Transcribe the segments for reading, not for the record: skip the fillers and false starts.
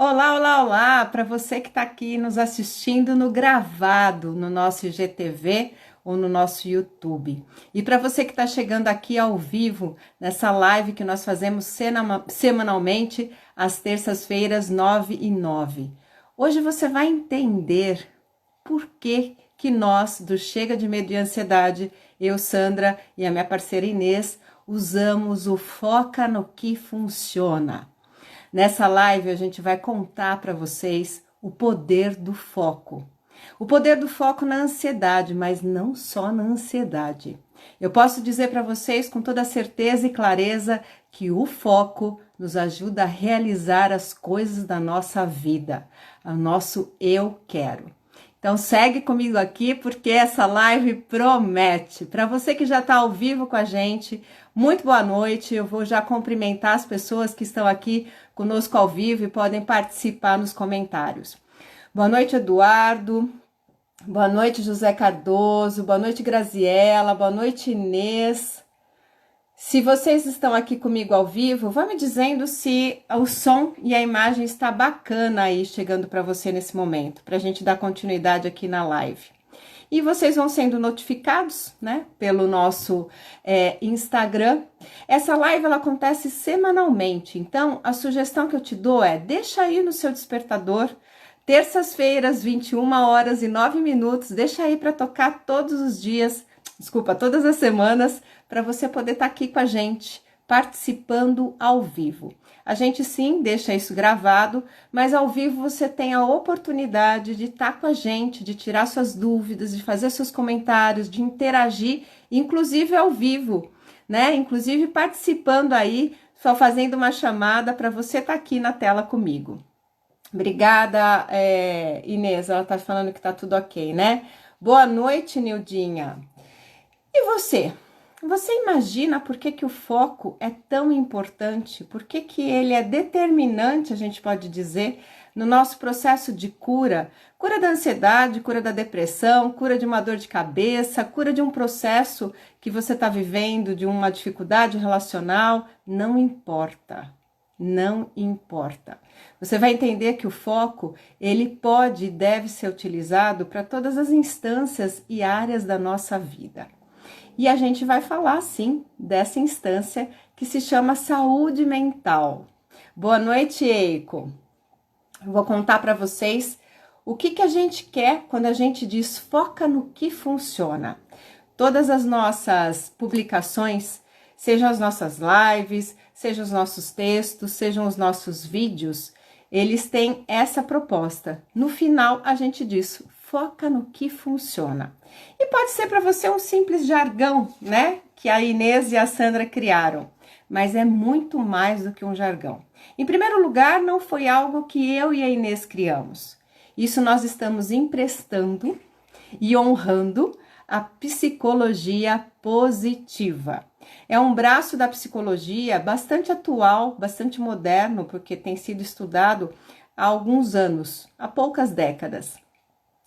Olá, olá, olá! Para você que está aqui nos assistindo no gravado, no nosso IGTV ou no nosso YouTube. E para você que está chegando aqui ao vivo, nessa live que nós fazemos semanalmente, às terças-feiras, 9h09. Hoje você vai entender por que nós, do Chega de Medo e Ansiedade, eu, Sandra, e a minha parceira Inês, usamos o Foca no que Funciona. Nessa live a gente vai contar para vocês o poder do foco. O poder do foco na ansiedade, mas não só na ansiedade. Eu posso dizer para vocês com toda certeza e clareza que o foco nos ajuda a realizar as coisas da nossa vida, o nosso eu quero. Então segue comigo aqui porque essa live promete. Para você que já está ao vivo com a gente, muito boa noite. Eu vou já cumprimentar as pessoas que estão aqui conosco ao vivo e podem participar nos comentários. Boa noite, Eduardo. Boa noite, José Cardoso. Boa noite, Graziela. Boa noite, Inês. Se vocês estão aqui comigo ao vivo, vá me dizendo se o som e a imagem está bacana aí chegando para você nesse momento, para a gente dar continuidade aqui na live. E vocês vão sendo notificados, né, pelo nosso Instagram. Essa live ela acontece semanalmente, então a sugestão que eu te dou é deixa aí no seu despertador, terças-feiras, 21h09, deixa aí para tocar todos os dias, todas as semanas, para você poder estar aqui com a gente, participando ao vivo. A gente sim deixa isso gravado, mas ao vivo você tem a oportunidade de estar com a gente, de tirar suas dúvidas, de fazer seus comentários, de interagir, inclusive ao vivo, né? Inclusive participando aí, só fazendo uma chamada para você estar aqui na tela comigo. Obrigada, Inês, ela tá falando que tá tudo ok, né? Boa noite, Nildinha. E você? Você imagina por que o foco é tão importante? Por que ele é determinante, a gente pode dizer, no nosso processo de cura? Cura da ansiedade, cura da depressão, cura de uma dor de cabeça, cura de um processo que você está vivendo, de uma dificuldade relacional, não importa. Não importa. Você vai entender que o foco, ele pode e deve ser utilizado para todas as instâncias e áreas da nossa vida. E a gente vai falar, sim, dessa instância que se chama saúde mental. Boa noite, Eiko. Eu vou contar para vocês o que a gente quer quando a gente diz foca no que funciona. Todas as nossas publicações, sejam as nossas lives, sejam os nossos textos, sejam os nossos vídeos, eles têm essa proposta. No final, a gente diz foca no que funciona. E pode ser para você um simples jargão, né? Que a Inês e a Sandra criaram. Mas é muito mais do que um jargão. Em primeiro lugar, não foi algo que eu e a Inês criamos. Isso nós estamos emprestando e honrando a psicologia positiva. É um braço da psicologia bastante atual, bastante moderno, porque tem sido estudado há alguns anos, há poucas décadas.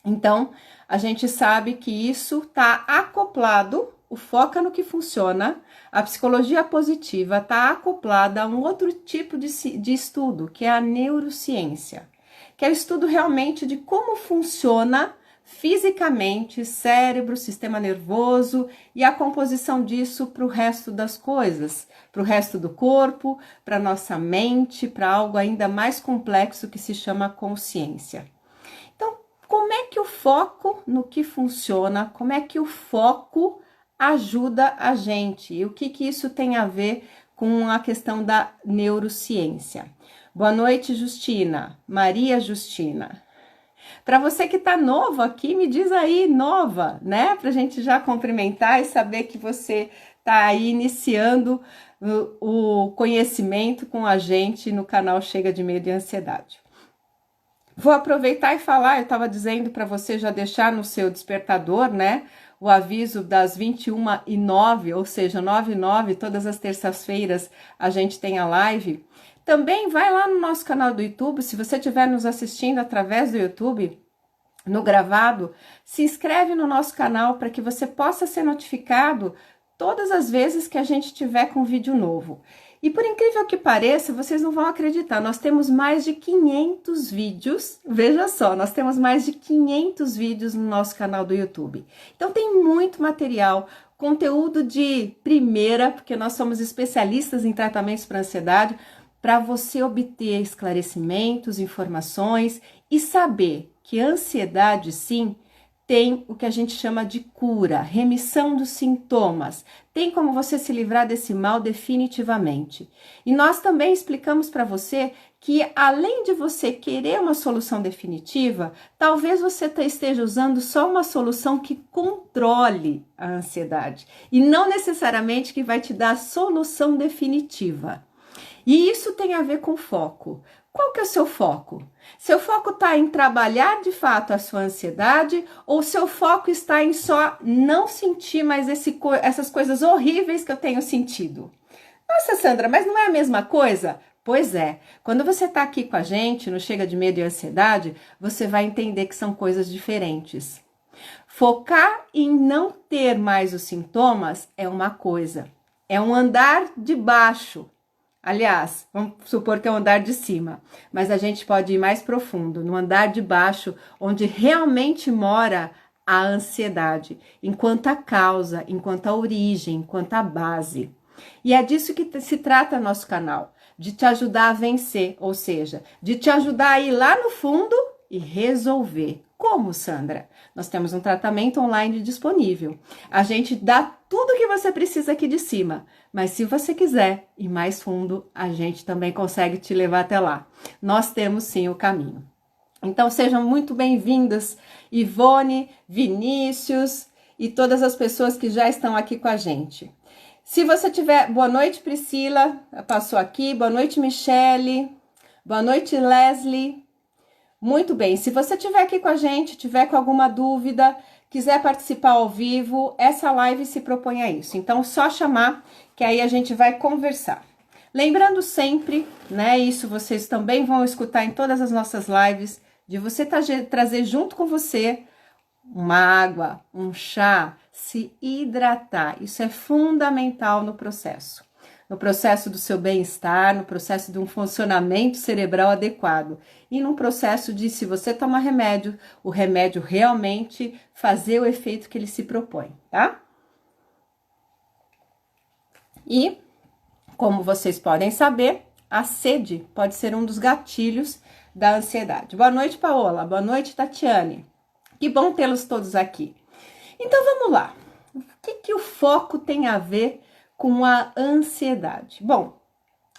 Então, a gente sabe que isso está acoplado, o foca no que funciona, a psicologia positiva está acoplada a um outro tipo de estudo, que é a neurociência, que é o estudo realmente de como funciona fisicamente, cérebro, sistema nervoso e a composição disso para o resto das coisas, para o resto do corpo, para nossa mente, para algo ainda mais complexo que se chama consciência. Então, como é que o foco no que funciona, como é que o foco ajuda a gente? E o que isso tem a ver com a questão da neurociência? Boa noite, Justina. Maria Justina. Para você que está novo aqui, me diz aí, nova, né? Para a gente já cumprimentar e saber que você está aí iniciando o conhecimento com a gente no canal Chega de Medo e Ansiedade. Vou aproveitar e falar, eu estava dizendo para você já deixar no seu despertador, né? O aviso das 21h09, ou seja, 9h09, todas as terças-feiras a gente tem a live. Também vai lá no nosso canal do YouTube, se você estiver nos assistindo através do YouTube, no gravado, se inscreve no nosso canal para que você possa ser notificado todas as vezes que a gente tiver com vídeo novo. E por incrível que pareça, vocês não vão acreditar, nós temos mais de 500 vídeos, veja só, nós temos mais de 500 vídeos no nosso canal do YouTube. Então tem muito material, conteúdo de primeira, porque nós somos especialistas em tratamentos para ansiedade, para você obter esclarecimentos, informações e saber que a ansiedade, sim, tem o que a gente chama de cura, remissão dos sintomas. Tem como você se livrar desse mal definitivamente. E nós também explicamos para você que, além de você querer uma solução definitiva, talvez você esteja usando só uma solução que controle a ansiedade e não necessariamente que vai te dar a solução definitiva. E isso tem a ver com foco. Qual que é o seu foco? Seu foco está em trabalhar de fato a sua ansiedade ou seu foco está em só não sentir mais essas coisas horríveis que eu tenho sentido? Nossa, Sandra, mas não é a mesma coisa? Pois é, quando você está aqui com a gente no Chega de Medo e Ansiedade, você vai entender que são coisas diferentes. Focar em não ter mais os sintomas é uma coisa, é um andar de baixo. Aliás, vamos supor que é o andar de cima, mas a gente pode ir mais profundo, no andar de baixo, onde realmente mora a ansiedade, enquanto a causa, enquanto a origem, enquanto a base. E é disso que se trata nosso canal, de te ajudar a vencer, ou seja, de te ajudar a ir lá no fundo e resolver. Como, Sandra? Nós temos um tratamento online disponível. A gente dá tudo que você precisa aqui de cima, mas se você quiser ir mais fundo, a gente também consegue te levar até lá. Nós temos sim o caminho. Então sejam muito bem-vindas, Ivone, Vinícius e todas as pessoas que já estão aqui com a gente. Se você tiver... Boa noite, Priscila, passou aqui. Boa noite, Michele. Boa noite, Leslie. Muito bem, se você estiver aqui com a gente, tiver com alguma dúvida, quiser participar ao vivo, essa live se propõe a isso. Então, só chamar, que aí a gente vai conversar. Lembrando sempre, né, isso vocês também vão escutar em todas as nossas lives, de você trazer junto com você uma água, um chá, se hidratar. Isso é fundamental no processo do seu bem-estar, no processo de um funcionamento cerebral adequado e no processo de, se você toma remédio, o remédio realmente fazer o efeito que ele se propõe, tá? E, como vocês podem saber, a sede pode ser um dos gatilhos da ansiedade. Boa noite, Paola. Boa noite, Tatiane. Que bom tê-los todos aqui. Então, vamos lá. O que o foco tem a ver com a ansiedade? Bom,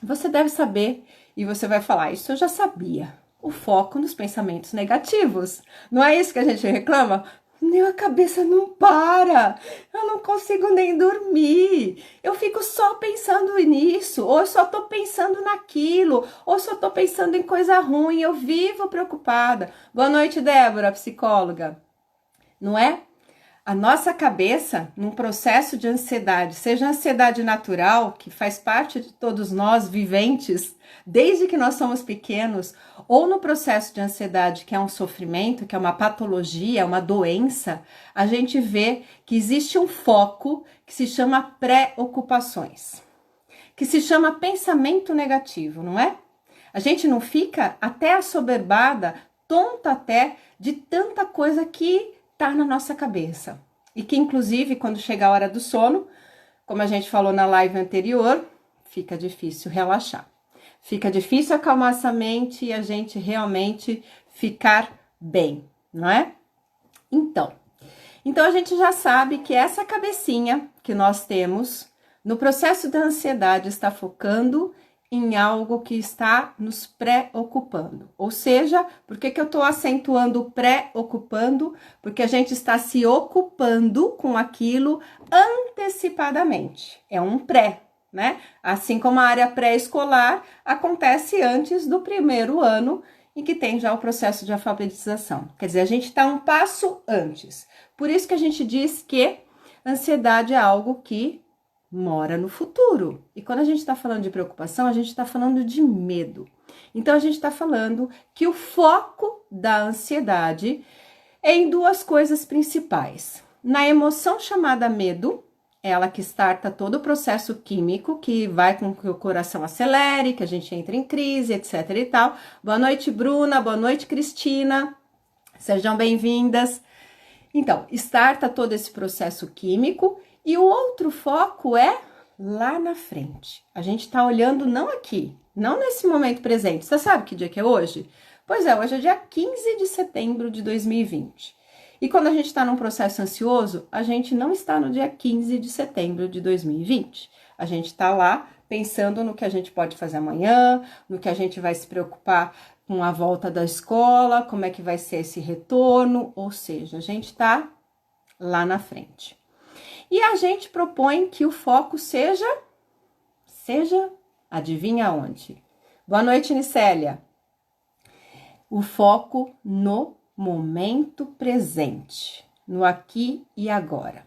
você deve saber e você vai falar, isso eu já sabia. O foco nos pensamentos negativos. Não é isso que a gente reclama? Minha cabeça não para, eu não consigo nem dormir, eu fico só pensando nisso, ou eu só tô pensando naquilo, ou só tô pensando em coisa ruim, eu vivo preocupada. Boa noite, Débora, psicóloga. Não é? A nossa cabeça, num processo de ansiedade, seja ansiedade natural, que faz parte de todos nós viventes, desde que nós somos pequenos, ou no processo de ansiedade, que é um sofrimento, que é uma patologia, uma doença, a gente vê que existe um foco que se chama preocupações, que se chama pensamento negativo, não é? A gente não fica até assoberbada, tonta até, de tanta coisa que tá na nossa cabeça. E que, inclusive, quando chega a hora do sono, como a gente falou na live anterior, fica difícil relaxar. Fica difícil acalmar essa mente e a gente realmente ficar bem, não é? Então a gente já sabe que essa cabecinha que nós temos no processo da ansiedade está focando em algo que está nos preocupando. Ou seja, por que eu estou acentuando preocupando? Porque a gente está se ocupando com aquilo antecipadamente. É um pré, né? Assim como a área pré-escolar acontece antes do primeiro ano e que tem já o processo de alfabetização. Quer dizer, a gente está um passo antes. Por isso que a gente diz que ansiedade é algo que mora no futuro. E quando a gente está falando de preocupação, a gente está falando de medo. Então, a gente está falando que o foco da ansiedade é em duas coisas principais. Na emoção chamada medo ela que starta todo o processo químico, que vai com que o coração acelere, que a gente entre em crise, etc e tal. Boa noite, Bruna. Boa noite, Cristina. Sejam bem-vindas. Então, starta todo esse processo químico e o outro foco é lá na frente. A gente tá olhando não aqui, não nesse momento presente. Você sabe que dia que é hoje? Pois é, hoje é dia 15 de setembro de 2020. E quando a gente está num processo ansioso, a gente não está no dia 15 de setembro de 2020. A gente está lá pensando no que a gente pode fazer amanhã, no que a gente vai se preocupar com a volta da escola, como é que vai ser esse retorno, ou seja, a gente está lá na frente. E a gente propõe que o foco seja, adivinha onde? Boa noite, Nicélia. O foco no momento presente, no aqui e agora.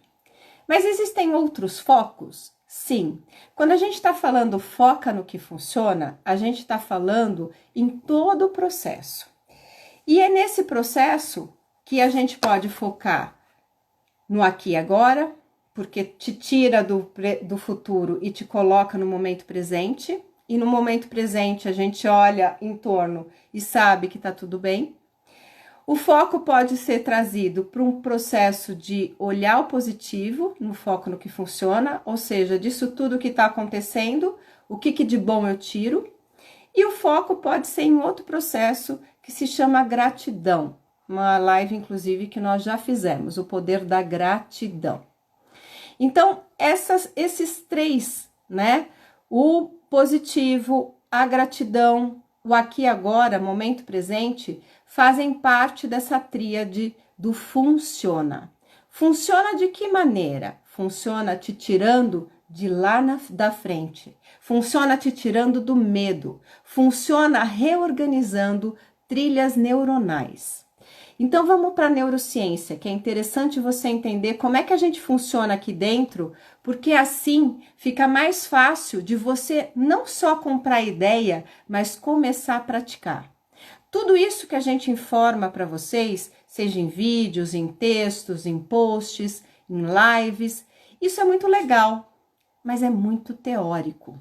Mas existem outros focos? Sim. Quando a gente está falando foca no que funciona, a gente está falando em todo o processo. E é nesse processo que a gente pode focar no aqui e agora, porque te tira do futuro e te coloca no momento presente. E no momento presente a gente olha em torno e sabe que tá tudo bem. O foco pode ser trazido para um processo de olhar o positivo, no foco no que funciona, ou seja, disso tudo que está acontecendo, o que de bom eu tiro. E o foco pode ser em outro processo que se chama gratidão, uma live, inclusive, que nós já fizemos, o poder da gratidão. Então, esses três, né? O positivo, a gratidão, o aqui e agora, momento presente, fazem parte dessa tríade do funciona. Funciona de que maneira? Funciona te tirando de lá da frente. Funciona te tirando do medo. Funciona reorganizando trilhas neuronais. Então vamos para a neurociência, que é interessante você entender como é que a gente funciona aqui dentro, porque assim fica mais fácil de você não só comprar ideia, mas começar a praticar. Tudo isso que a gente informa para vocês, seja em vídeos, em textos, em posts, em lives, isso é muito legal, mas é muito teórico.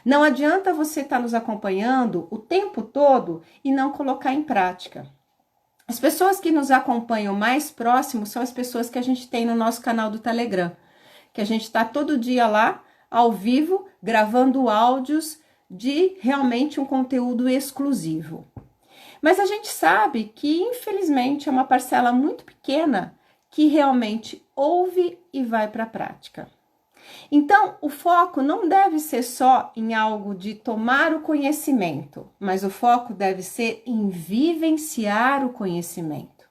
Não adianta você estar nos acompanhando o tempo todo e não colocar em prática. As pessoas que nos acompanham mais próximos são as pessoas que a gente tem no nosso canal do Telegram, que a gente está todo dia lá, ao vivo, gravando áudios de realmente um conteúdo exclusivo. Mas a gente sabe que, infelizmente, é uma parcela muito pequena que realmente ouve e vai para a prática. Então, o foco não deve ser só em algo de tomar o conhecimento, mas o foco deve ser em vivenciar o conhecimento.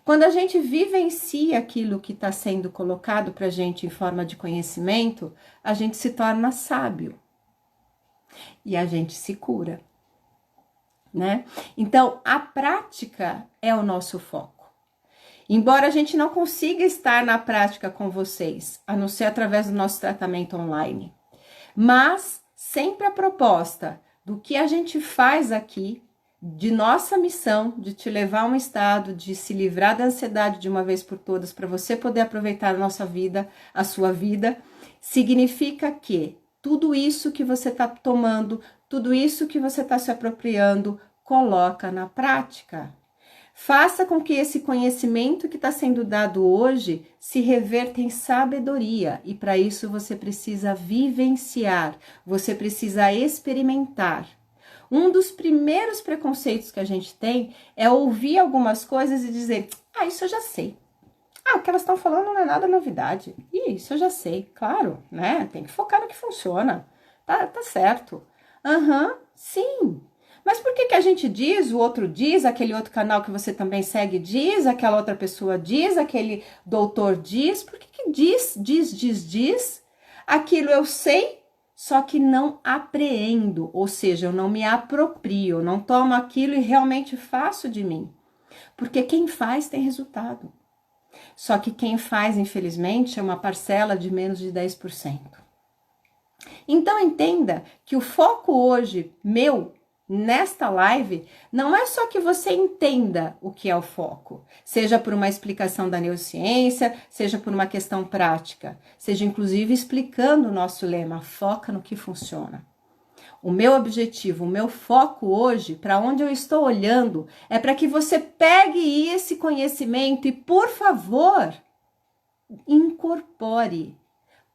Quando a gente vivencia aquilo que está sendo colocado para a gente em forma de conhecimento, a gente se torna sábio e a gente se cura, né? Então, a prática é o nosso foco. Embora a gente não consiga estar na prática com vocês, a não ser através do nosso tratamento online, mas sempre a proposta do que a gente faz aqui, de nossa missão, de te levar a um estado de se livrar da ansiedade de uma vez por todas, para você poder aproveitar a nossa vida, a sua vida, significa que tudo isso que você está tomando, tudo isso que você está se apropriando, coloca na prática. Faça com que esse conhecimento que está sendo dado hoje se reverta em sabedoria, e para isso você precisa vivenciar, você precisa experimentar. Um dos primeiros preconceitos que a gente tem é ouvir algumas coisas e dizer, isso eu já sei. O que elas estão falando não é nada novidade. Isso eu já sei, claro, né? Tem que focar no que funciona. Tá certo. Sim. Mas por que a gente diz, o outro diz, aquele outro canal que você também segue diz, aquela outra pessoa diz, aquele doutor diz? Por que diz? Aquilo eu sei, só que não apreendo, ou seja, eu não me aproprio, eu não tomo aquilo e realmente faço de mim. Porque quem faz tem resultado. Só que quem faz, infelizmente, é uma parcela de menos de 10%. Então entenda que o foco hoje meu nesta live não é só que você entenda o que é o foco, seja por uma explicação da neurociência, seja por uma questão prática, seja inclusive explicando o nosso lema, foca no que funciona. O meu objetivo, o meu foco hoje, para onde eu estou olhando, é para que você pegue esse conhecimento e, por favor, incorpore.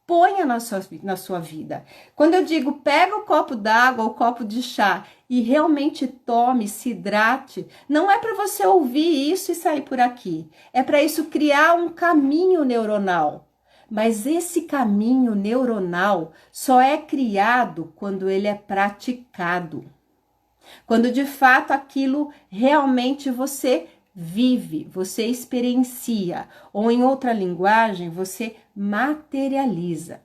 Ponha na sua vida. Quando eu digo pega o copo d'água ou o copo de chá e realmente tome, se hidrate, não é para você ouvir isso e sair por aqui. É para isso criar um caminho neuronal. Mas esse caminho neuronal só é criado quando ele é praticado. Quando de fato aquilo realmente você vive, você experiencia, ou em outra linguagem, você materializa.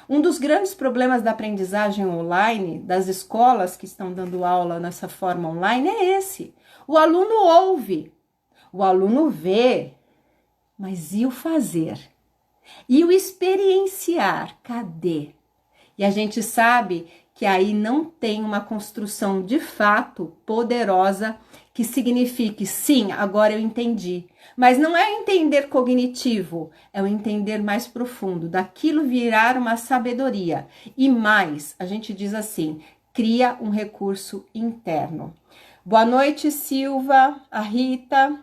Um dos grandes problemas da aprendizagem online, das escolas que estão dando aula nessa forma online, é esse. O aluno ouve, o aluno vê, mas e o fazer? E o experienciar? Cadê? E a gente sabe que aí não tem uma construção de fato poderosa que signifique, sim, agora eu entendi. Mas não é o entender cognitivo, é o entender mais profundo, daquilo virar uma sabedoria. E mais, a gente diz assim, cria um recurso interno. Boa noite, Silva, a Rita.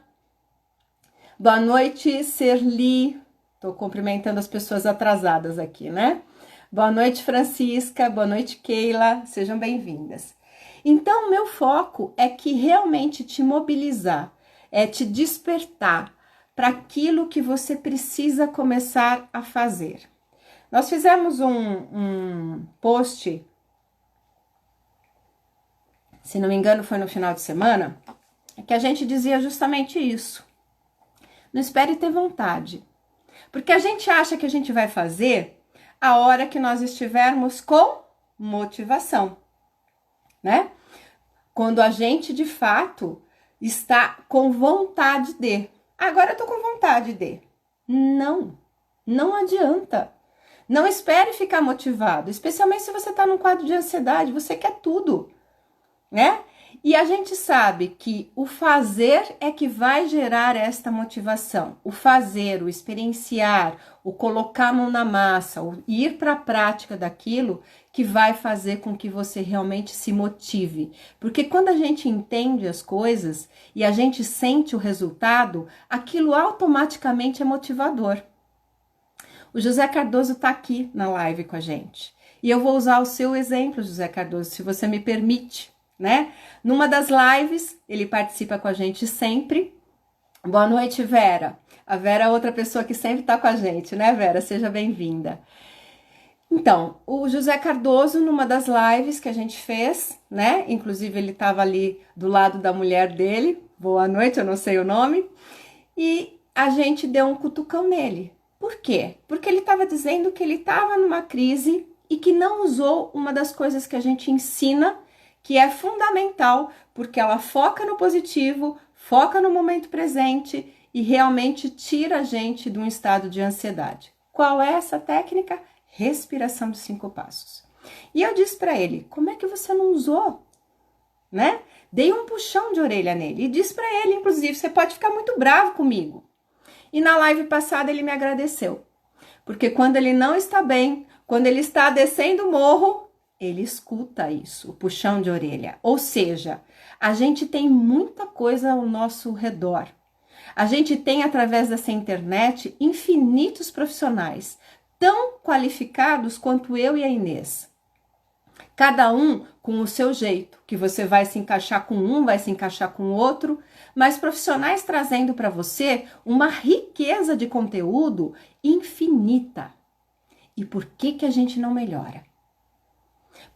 Boa noite, Serli. Estou cumprimentando as pessoas atrasadas aqui, né? Boa noite, Francisca. Boa noite, Keila. Sejam bem-vindas. Então, meu foco é que realmente te mobilizar, é te despertar para aquilo que você precisa começar a fazer. Nós fizemos um post, se não me engano foi no final de semana, que a gente dizia justamente isso. Não espere ter vontade, porque a gente acha que a gente vai fazer a hora que nós estivermos com motivação, né? Quando a gente de fato está com vontade de. Agora eu tô com vontade de. Não adianta. Não espere ficar motivado, especialmente se você tá num quadro de ansiedade, você quer tudo, né? E a gente sabe que o fazer é que vai gerar esta motivação. O fazer, o experienciar, o colocar a mão na massa, o ir para a prática daquilo que vai fazer com que você realmente se motive. Porque quando a gente entende as coisas e a gente sente o resultado, aquilo automaticamente é motivador. O José Cardoso está aqui na live com a gente. E eu vou usar o seu exemplo, José Cardoso, se você me permite, né? Numa das lives, ele participa com a gente sempre. Boa noite, Vera. A Vera é outra pessoa que sempre está com a gente, né, Vera? Seja bem-vinda. Então, o José Cardoso, numa das lives que a gente fez, né? Inclusive, ele estava ali do lado da mulher dele. Boa noite, eu não sei o nome. E a gente deu um cutucão nele. Por quê? Porque ele estava dizendo que ele estava numa crise e que não usou uma das coisas que a gente ensina, que é fundamental, porque ela foca no positivo, foca no momento presente e realmente tira a gente de um estado de ansiedade. Qual é essa técnica? Respiração de 5 passos. E eu disse para ele, como é que você não usou? Né? Dei um puxão de orelha nele e disse para ele, inclusive, você pode ficar muito bravo comigo. E na live passada ele me agradeceu, porque quando ele não está bem, quando ele está descendo o morro, ele escuta isso, o puxão de orelha. Ou seja, a gente tem muita coisa ao nosso redor. A gente tem, através dessa internet, infinitos profissionais, tão qualificados quanto eu e a Inês. Cada um com o seu jeito, que você vai se encaixar com um, vai se encaixar com o outro, mas profissionais trazendo para você uma riqueza de conteúdo infinita. E por que a gente não melhora?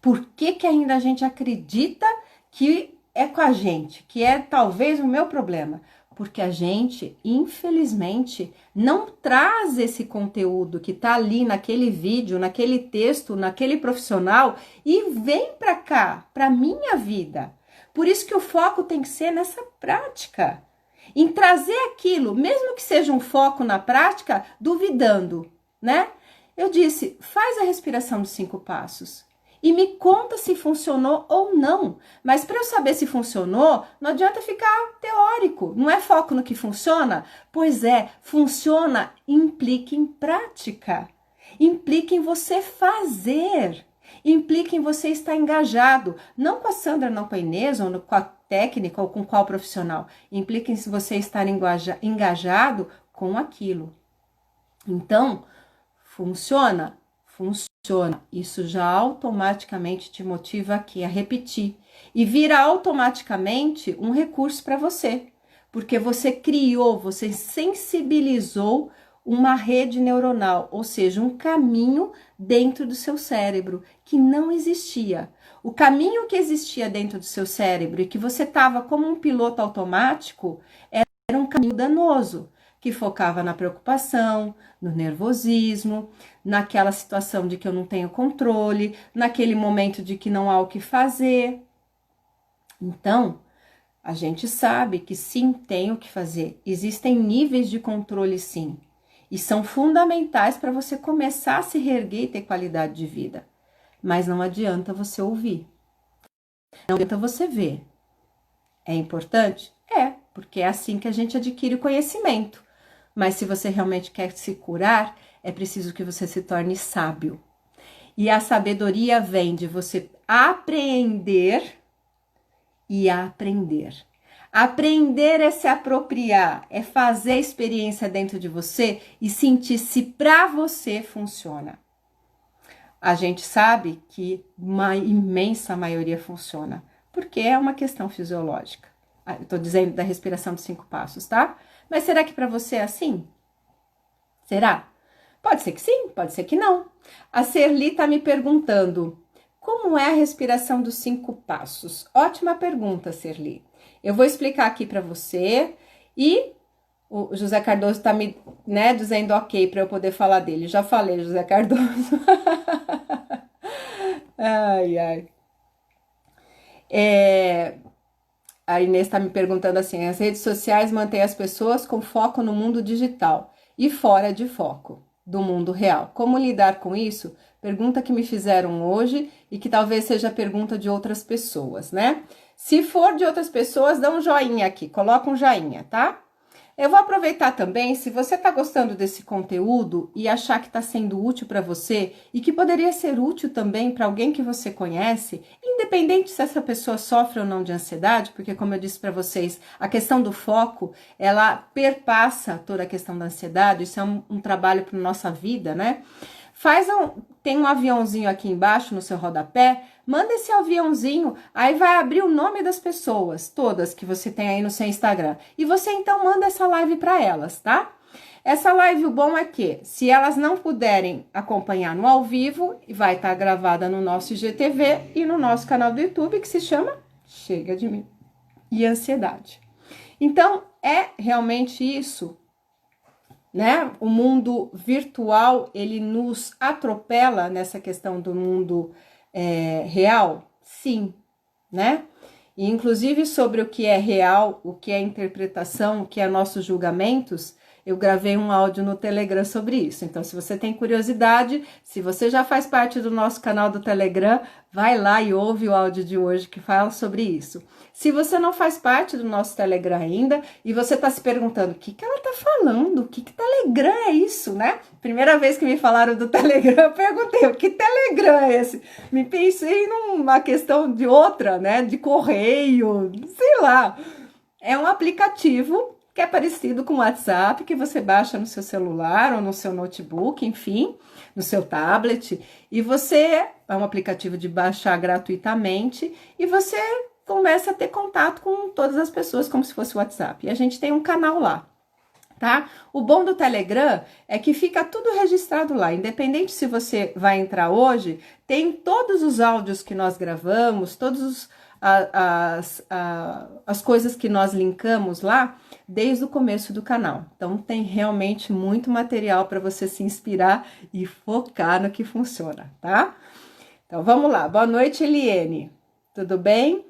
Por que ainda a gente acredita que é com a gente, que é talvez o meu problema? Porque a gente, infelizmente, não traz esse conteúdo que está ali naquele vídeo, naquele texto, naquele profissional e vem para cá, para minha vida. Por isso que o foco tem que ser nessa prática, em trazer aquilo, mesmo que seja um foco na prática, duvidando, né? Eu disse, faz a respiração de 5 passos e me conta se funcionou ou não. Mas para eu saber se funcionou, não adianta ficar teórico. Não é foco no que funciona? Pois é, funciona implica em prática. Implica em você fazer. Implica em você estar engajado. Não com a Sandra, não com a Inês, ou com a técnica, ou com qual profissional. Implica em você estar engajado com aquilo. Então, funciona? Funciona. Isso já automaticamente te motiva aqui a repetir. E vira automaticamente um recurso para você. Porque você criou, você sensibilizou uma rede neuronal, ou seja, um caminho dentro do seu cérebro que não existia. O caminho que existia dentro do seu cérebro e que você estava como um piloto automático era um caminho danoso, que focava na preocupação, no nervosismo, naquela situação de que eu não tenho controle, naquele momento de que não há o que fazer. Então, a gente sabe que sim, tem o que fazer. Existem níveis de controle, sim. E são fundamentais para você começar a se reerguer e ter qualidade de vida. Mas não adianta você ouvir. Não adianta você ver. É importante? É, porque é assim que a gente adquire o conhecimento. Mas se você realmente quer se curar, é preciso que você se torne sábio. E a sabedoria vem de você apreender e aprender. Aprender é se apropriar, é fazer a experiência dentro de você e sentir se para você funciona. A gente sabe que uma imensa maioria funciona, porque é uma questão fisiológica. Eu estou dizendo da respiração dos 5 passos, tá? Mas será que para você é assim? Será? Pode ser que sim, pode ser que não. A Serli está me perguntando, como é a respiração dos 5 passos? Ótima pergunta, Serli. Eu vou explicar aqui para você e o José Cardoso está me dizendo ok para eu poder falar dele. Já falei, José Cardoso. Ai, ai. A Inês está me perguntando assim, as redes sociais mantêm as pessoas com foco no mundo digital e fora de foco do mundo real. Como lidar com isso? Pergunta que me fizeram hoje e que talvez seja pergunta de outras pessoas, né? Se for de outras pessoas, dá um joinha aqui, coloca um joinha, tá? Eu vou aproveitar também, se você está gostando desse conteúdo e achar que está sendo útil para você e que poderia ser útil também para alguém que você conhece, independente se essa pessoa sofre ou não de ansiedade, porque como eu disse para vocês, a questão do foco, ela perpassa toda a questão da ansiedade, isso é um trabalho para nossa vida, né? Tem um aviãozinho aqui embaixo no seu rodapé, manda esse aviãozinho, aí vai abrir o nome das pessoas, todas que você tem aí no seu Instagram. E você então manda essa live para elas, tá? Essa live, o bom é que, se elas não puderem acompanhar no ao vivo, vai estar gravada no nosso IGTV e no nosso canal do YouTube, que se chama Chega de Mim e Ansiedade. Então, é realmente isso, né? O mundo virtual, ele nos atropela nessa questão do mundo real? Sim, né? E, inclusive, sobre o que é real, o que é interpretação, o que é nossos julgamentos, eu gravei um áudio no Telegram sobre isso. Então, se você tem curiosidade, se você já faz parte do nosso canal do Telegram, vai lá e ouve o áudio de hoje que fala sobre isso. Se você não faz parte do nosso Telegram ainda e você está se perguntando o que ela está falando, o que Telegram é isso, né? Primeira vez que me falaram do Telegram, eu perguntei, o que Telegram é esse? Me pensei numa questão de outra, né? De correio, sei lá. É um aplicativo que é parecido com o WhatsApp, que você baixa no seu celular ou no seu notebook, enfim, no seu tablet, e você é um aplicativo de baixar gratuitamente, e você começa a ter contato com todas as pessoas como se fosse o WhatsApp. E a gente tem um canal lá, tá? O bom do Telegram é que fica tudo registrado lá, independente se você vai entrar hoje, tem todos os áudios que nós gravamos, todos as coisas que nós linkamos lá desde o começo do canal. Então tem realmente muito material para você se inspirar e focar no que funciona, tá? Então vamos lá. Boa noite, Eliene. Tudo bem?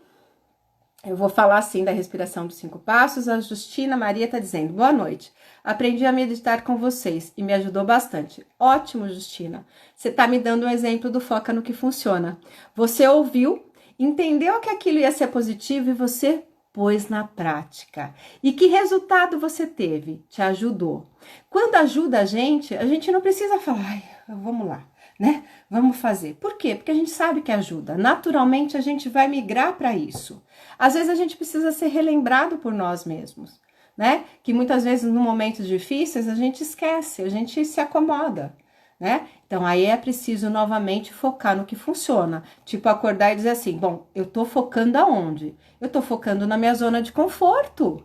Eu vou falar assim da respiração dos 5 passos. A Justina Maria está dizendo: boa noite. Aprendi a meditar com vocês e me ajudou bastante. Ótimo, Justina. Você está me dando um exemplo do Foca no que Funciona. Você ouviu, entendeu que aquilo ia ser positivo e você pôs na prática. E que resultado você teve? Te ajudou. Quando ajuda a gente não precisa falar, ai, vamos lá, né? Vamos fazer. Por quê? Porque a gente sabe que ajuda. Naturalmente a gente vai migrar para isso. Às vezes a gente precisa ser relembrado por nós mesmos, né? Que muitas vezes, no momentos difíceis, a gente esquece, a gente se acomoda, né? Então, aí é preciso novamente focar no que funciona. Tipo, acordar e dizer assim, bom, eu tô focando aonde? Eu tô focando na minha zona de conforto.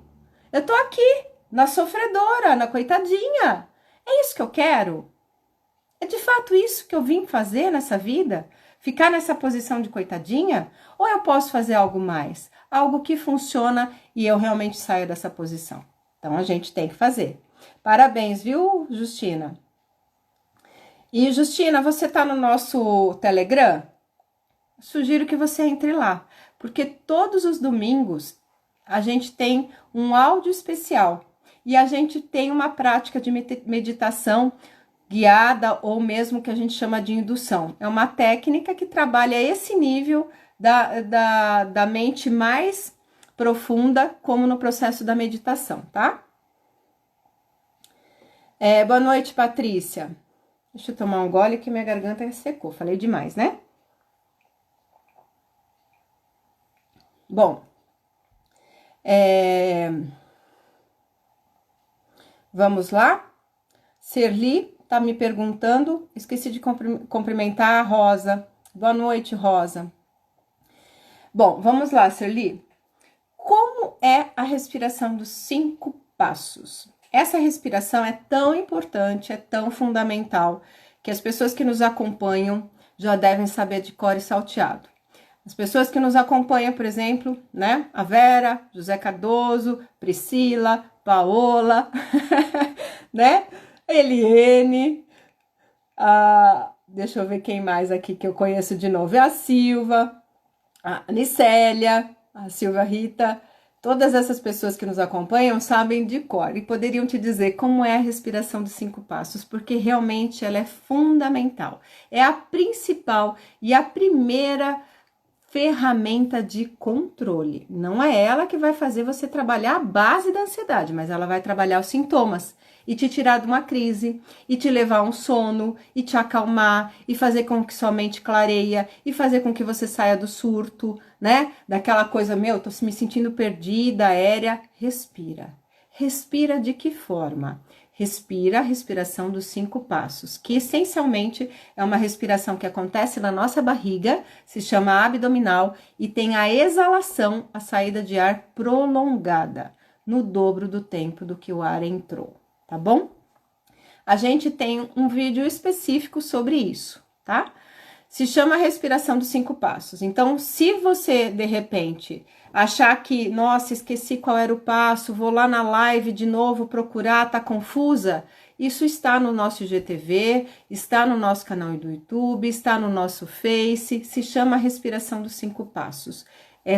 Eu tô aqui, na sofredora, na coitadinha. É isso que eu quero? É de fato isso que eu vim fazer nessa vida? Ficar nessa posição de coitadinha? Ou eu posso fazer algo mais? Algo que funciona e eu realmente saio dessa posição. Então, a gente tem que fazer. Parabéns, viu, Justina? E, Justina, você tá no nosso Telegram? Sugiro que você entre lá, porque todos os domingos a gente tem um áudio especial e a gente tem uma prática de meditação guiada ou mesmo que a gente chama de indução. É uma técnica que trabalha esse nível da mente mais profunda, como no processo da meditação, tá? Boa noite, Patrícia. Deixa eu tomar um gole que minha garganta secou. Falei demais, né? Bom, vamos lá? Serli tá me perguntando, esqueci de cumprimentar a Rosa. Boa noite, Rosa. Bom, vamos lá, Serli. Como é a respiração dos 5 passos? Essa respiração é tão importante, é tão fundamental, que as pessoas que nos acompanham já devem saber de cor e salteado. As pessoas que nos acompanham, por exemplo, né? A Vera, José Cardoso, Priscila, Paola, né? Eliene, deixa eu ver quem mais aqui que eu conheço de novo. É a Silva, a Anicélia, a Silva Rita. Todas essas pessoas que nos acompanham sabem de cor e poderiam te dizer como é a respiração dos 5 passos, porque realmente ela é fundamental. É a principal e a primeira ferramenta de controle. Não é ela que vai fazer você trabalhar a base da ansiedade, mas ela vai trabalhar os sintomas e te tirar de uma crise, e te levar a um sono, e te acalmar, e fazer com que sua mente clareia, e fazer com que você saia do surto, né? Daquela coisa, tô me sentindo perdida, aérea. Respira. Respira de que forma? Respira a respiração dos 5 passos, que essencialmente é uma respiração que acontece na nossa barriga, se chama abdominal, e tem a exalação, a saída de ar prolongada, no dobro do tempo do que o ar entrou, tá bom? A gente tem um vídeo específico sobre isso, tá? Se chama respiração dos 5 passos. Então, se você, de repente, achar que, nossa, esqueci qual era o passo, vou lá na live de novo procurar, tá confusa, isso está no nosso IGTV, está no nosso canal do YouTube, está no nosso Face, se chama respiração dos 5 passos.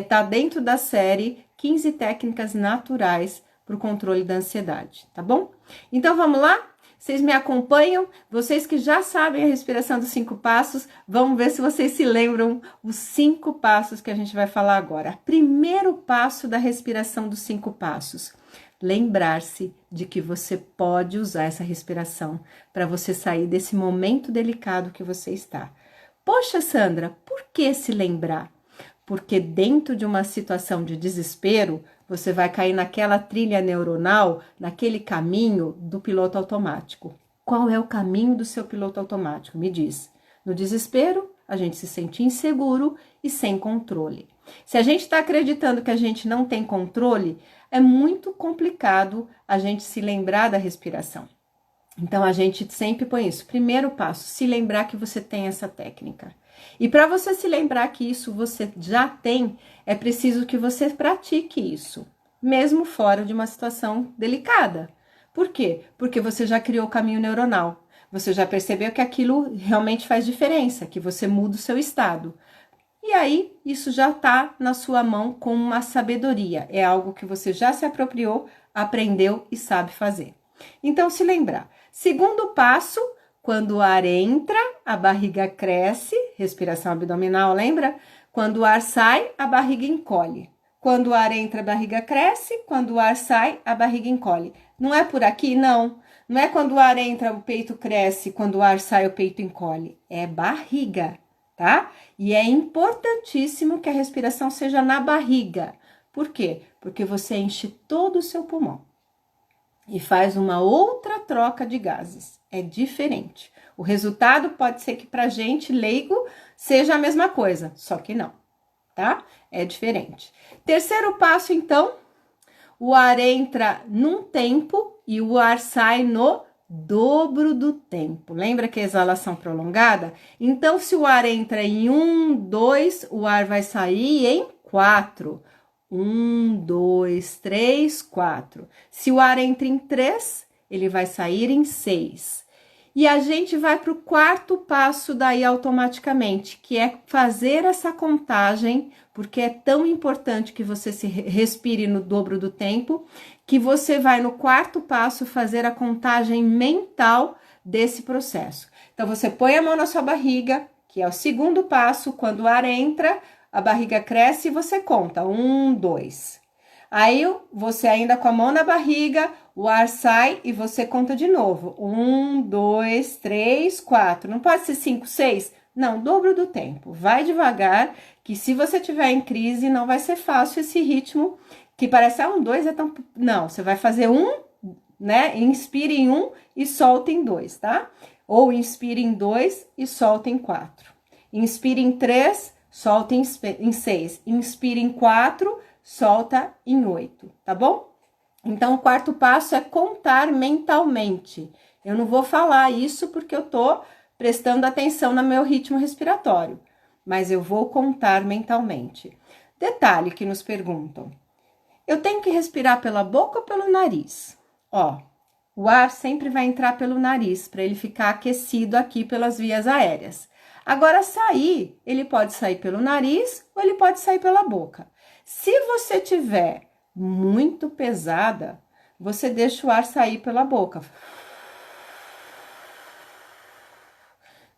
Tá dentro da série 15 técnicas naturais para o controle da ansiedade, tá bom? Então, vamos lá? Vocês me acompanham? Vocês que já sabem a respiração dos 5 passos, vamos ver se vocês se lembram os 5 passos que a gente vai falar agora. Primeiro passo da respiração dos 5 passos. Lembrar-se de que você pode usar essa respiração para você sair desse momento delicado que você está. Poxa, Sandra, por que se lembrar? Porque dentro de uma situação de desespero, você vai cair naquela trilha neuronal, naquele caminho do piloto automático. Qual é o caminho do seu piloto automático? Me diz. No desespero, a gente se sente inseguro e sem controle. Se a gente está acreditando que a gente não tem controle, é muito complicado a gente se lembrar da respiração. Então, a gente sempre põe isso. Primeiro passo, se lembrar que você tem essa técnica. E para você se lembrar que isso você já tem, é preciso que você pratique isso, mesmo fora de uma situação delicada. Por quê? Porque você já criou o caminho neuronal. Você já percebeu que aquilo realmente faz diferença, que você muda o seu estado. E aí, isso já está na sua mão com uma sabedoria. É algo que você já se apropriou, aprendeu e sabe fazer. Então, se lembrar. Segundo passo, quando o ar entra, a barriga cresce, respiração abdominal, lembra? Quando o ar sai, a barriga encolhe. Quando o ar entra, a barriga cresce. Quando o ar sai, a barriga encolhe. Não é por aqui? Não. Não é quando o ar entra, o peito cresce. Quando o ar sai, o peito encolhe. É barriga, tá? E é importantíssimo que a respiração seja na barriga. Por quê? Porque você enche todo o seu pulmão e faz uma outra troca de gases. É diferente. O resultado pode ser que pra gente, leigo, seja a mesma coisa, só que não, tá? É diferente. Terceiro passo, então, o ar entra num tempo e o ar sai no dobro do tempo. Lembra que é exalação prolongada? Então, se o ar entra em 1, 2, o ar vai sair em 4. 1, 2, 3, 4. Se o ar entra em 3, ele vai sair em 6. E a gente vai para o quarto passo daí automaticamente, que é fazer essa contagem, porque é tão importante que você se respire no dobro do tempo, que você vai no quarto passo fazer a contagem mental desse processo. Então, você põe a mão na sua barriga, que é o segundo passo, quando o ar entra, a barriga cresce e você conta, 1, 2. Aí, você ainda com a mão na barriga, o ar sai e você conta de novo. 1, 2, 3, 4. Não pode ser 5, 6? Não, dobro do tempo. Vai devagar, que se você tiver em crise, não vai ser fácil esse ritmo, que parece, 1, 2 é tão... Não, você vai fazer 1, né? Inspire em 1 e solta em 2, tá? Ou inspire em 2 e solta em 4. Inspire em 3, solta em 6. Inspire em 4, solta em 8, tá bom? Então, o quarto passo é contar mentalmente. Eu não vou falar isso porque eu tô prestando atenção no meu ritmo respiratório, mas eu vou contar mentalmente. Detalhe que nos perguntam. Eu tenho que respirar pela boca ou pelo nariz? Ó, o ar sempre vai entrar pelo nariz, para ele ficar aquecido aqui pelas vias aéreas. Agora, sair, ele pode sair pelo nariz ou ele pode sair pela boca. Se você tiver muito pesada, você deixa o ar sair pela boca.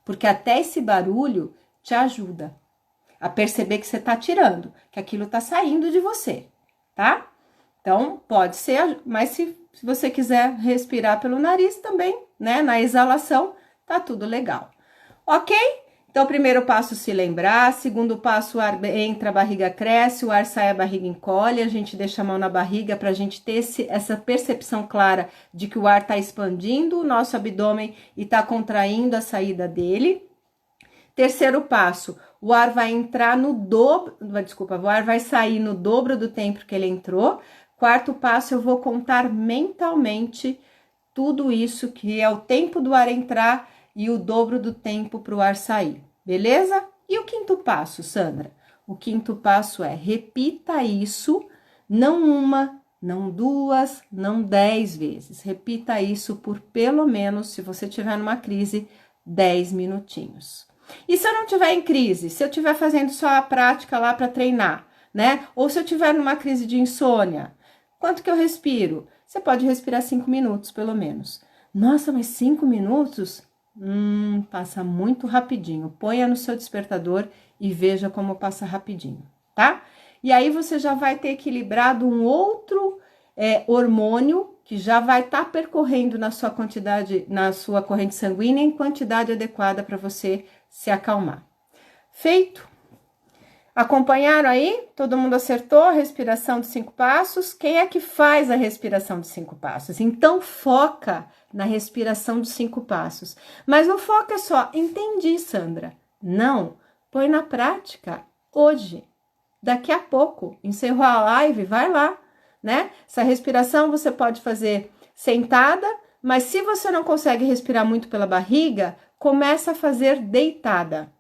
Porque até esse barulho te ajuda a perceber que você tá tirando, que aquilo tá saindo de você, tá? Então, pode ser, mas se você quiser respirar pelo nariz também, né? Na exalação, tá tudo legal. Ok? Então, primeiro passo, se lembrar. Segundo passo, o ar entra, a barriga cresce, o ar sai, a barriga encolhe. A gente deixa a mão na barriga para a gente ter essa percepção clara de que o ar está expandindo o nosso abdômen e está contraindo a saída dele. Terceiro passo, o ar vai entrar no dobro, desculpa, o ar vai sair no dobro do tempo que ele entrou. Quarto passo, eu vou contar mentalmente tudo isso, que é o tempo do ar entrar e o dobro do tempo para o ar sair, beleza? E o quinto passo, Sandra? O quinto passo é repita isso, não uma, não duas, não 10 vezes. Repita isso por pelo menos, se você tiver numa crise, 10 minutinhos. E se eu não tiver em crise, se eu estiver fazendo só a prática lá para treinar, né? Ou se eu tiver numa crise de insônia, quanto que eu respiro? Você pode respirar 5 minutos, pelo menos. Nossa, mas 5 minutos? Passa muito rapidinho. Ponha no seu despertador e veja como passa rapidinho, tá? E aí você já vai ter equilibrado um outro hormônio que já vai estar percorrendo na sua quantidade, na sua corrente sanguínea em quantidade adequada para você se acalmar. Feito? Acompanharam aí? Todo mundo acertou a respiração de 5 passos? Quem é que faz a respiração de 5 passos? Então, foca na respiração de 5 passos. Mas não foca só, entendi, Sandra. Não, põe na prática hoje. Daqui a pouco, encerrou a live, vai lá, né? Essa respiração você pode fazer sentada, mas se você não consegue respirar muito pela barriga, começa a fazer deitada.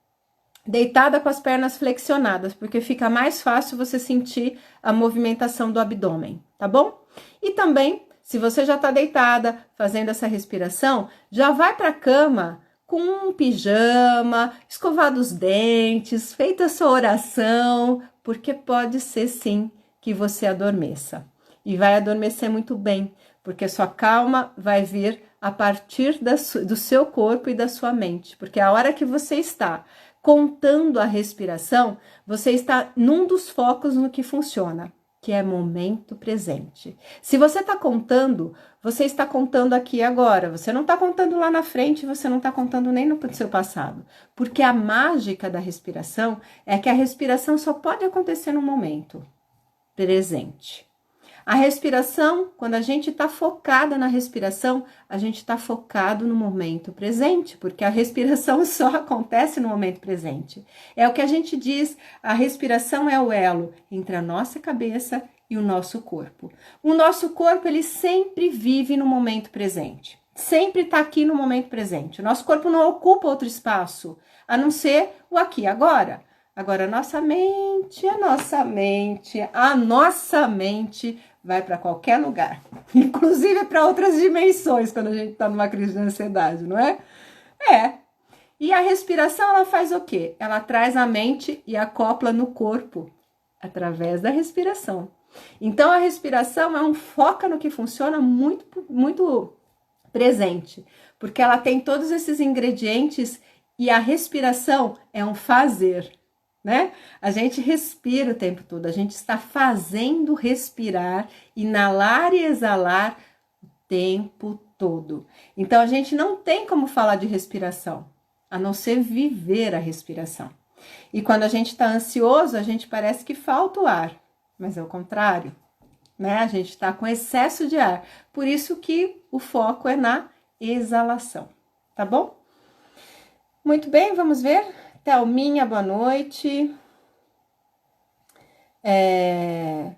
Deitada com as pernas flexionadas, porque fica mais fácil você sentir a movimentação do abdômen, tá bom? E também, se você já tá deitada fazendo essa respiração, já vai para a cama com um pijama, escovado os dentes, feita a sua oração, porque pode ser sim que você adormeça. E vai adormecer muito bem, porque a sua calma vai vir a partir do seu corpo e da sua mente. Porque a hora que você está contando a respiração, você está num dos focos no que funciona, que é momento presente. Se você está contando, você está contando aqui agora. Você não está contando lá na frente, você não está contando nem no seu passado. Porque a mágica da respiração é que a respiração só pode acontecer no momento presente. A respiração, quando a gente está focada na respiração, a gente está focado no momento presente, porque a respiração só acontece no momento presente. É o que a gente diz, a respiração é o elo entre a nossa cabeça e o nosso corpo. O nosso corpo, ele sempre vive no momento presente, sempre está aqui no momento presente. O nosso corpo não ocupa outro espaço, a não ser o aqui e agora. Agora, a nossa mente vai para qualquer lugar, inclusive para outras dimensões, quando a gente está numa crise de ansiedade, não é? E a respiração, ela faz o quê? Ela traz a mente e acopla no corpo, através da respiração. Então, a respiração é um foco no que funciona muito presente, porque ela tem todos esses ingredientes e a respiração é um fazer, né? A gente respira o tempo todo, a gente está fazendo respirar, inalar e exalar o tempo todo. Então, a gente não tem como falar de respiração, a não ser viver a respiração. E quando a gente está ansioso, a gente parece que falta o ar, mas é o contrário, né? A gente está com excesso de ar, por isso que o foco é na exalação, tá bom? Muito bem, vamos ver. Thelminha, boa noite.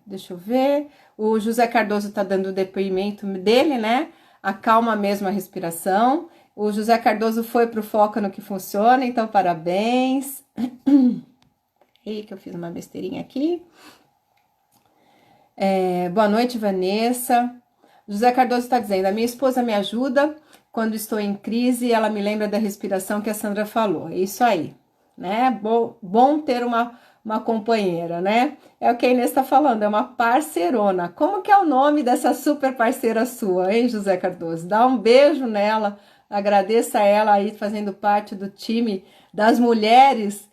Deixa eu ver. O José Cardoso tá dando o depoimento dele, né? Acalma mesmo a respiração. O José Cardoso foi pro foco no que funciona, então parabéns. Ei, que eu fiz uma besteirinha aqui. Boa noite, Vanessa. José Cardoso está dizendo, a minha esposa me ajuda quando estou em crise e ela me lembra da respiração que a Sandra falou. É isso aí. Né? Bom ter uma companheira, né? É o que a Inês está falando, é uma parceirona. Como que é o nome dessa super parceira sua, hein, José Cardoso? Dá um beijo nela, agradeça a ela aí fazendo parte do time das mulheres,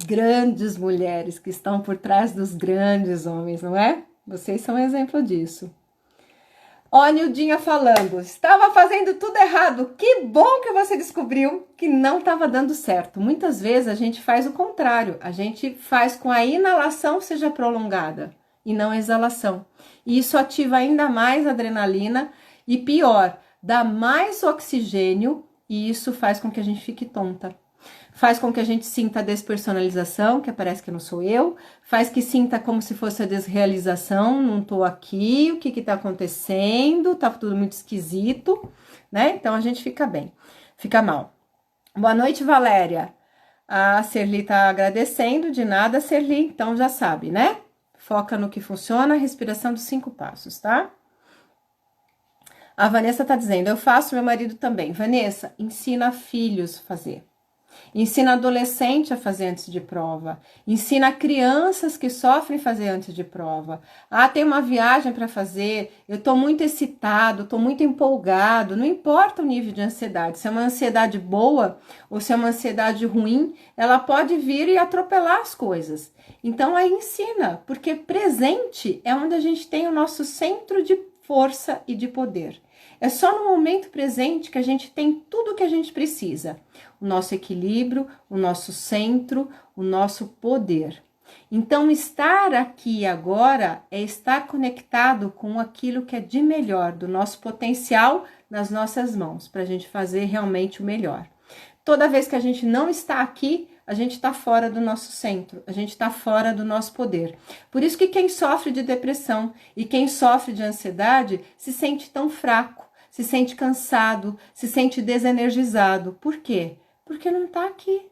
grandes mulheres que estão por trás dos grandes homens, não é? Vocês são um exemplo disso. Ó, a Nildinha falando, estava fazendo tudo errado, que bom que você descobriu que não estava dando certo. Muitas vezes a gente faz o contrário, a gente faz com a inalação seja prolongada e não a exalação. E isso ativa ainda mais a adrenalina e pior, dá mais oxigênio e isso faz com que a gente fique tonta. Faz com que a gente sinta a despersonalização, que parece que não sou eu, faz que sinta como se fosse a desrealização, não tô aqui, o que tá acontecendo, tá tudo muito esquisito, né? Então a gente fica bem, fica mal. Boa noite, Valéria. A Serli tá agradecendo, de nada, Serli, então já sabe, né? Foca no que funciona, respiração dos 5 passos, tá? A Vanessa tá dizendo, eu faço, meu marido também. Vanessa, ensina filhos a fazer. Ensina adolescente a fazer antes de prova. Ensina crianças que sofrem fazer antes de prova. Ah, tem uma viagem para fazer, eu estou muito excitado, estou muito empolgado. Não importa o nível de ansiedade. Se é uma ansiedade boa ou se é uma ansiedade ruim, ela pode vir e atropelar as coisas. Então, aí ensina, porque presente é onde a gente tem o nosso centro de força e de poder. É só no momento presente que a gente tem tudo o que a gente precisa. O nosso equilíbrio, o nosso centro, o nosso poder. Então, estar aqui agora é estar conectado com aquilo que é de melhor, do nosso potencial nas nossas mãos, para a gente fazer realmente o melhor. Toda vez que a gente não está aqui, a gente está fora do nosso centro, a gente está fora do nosso poder. Por isso que quem sofre de depressão e quem sofre de ansiedade se sente tão fraco, se sente cansado, se sente desenergizado. Por quê? Porque não está aqui.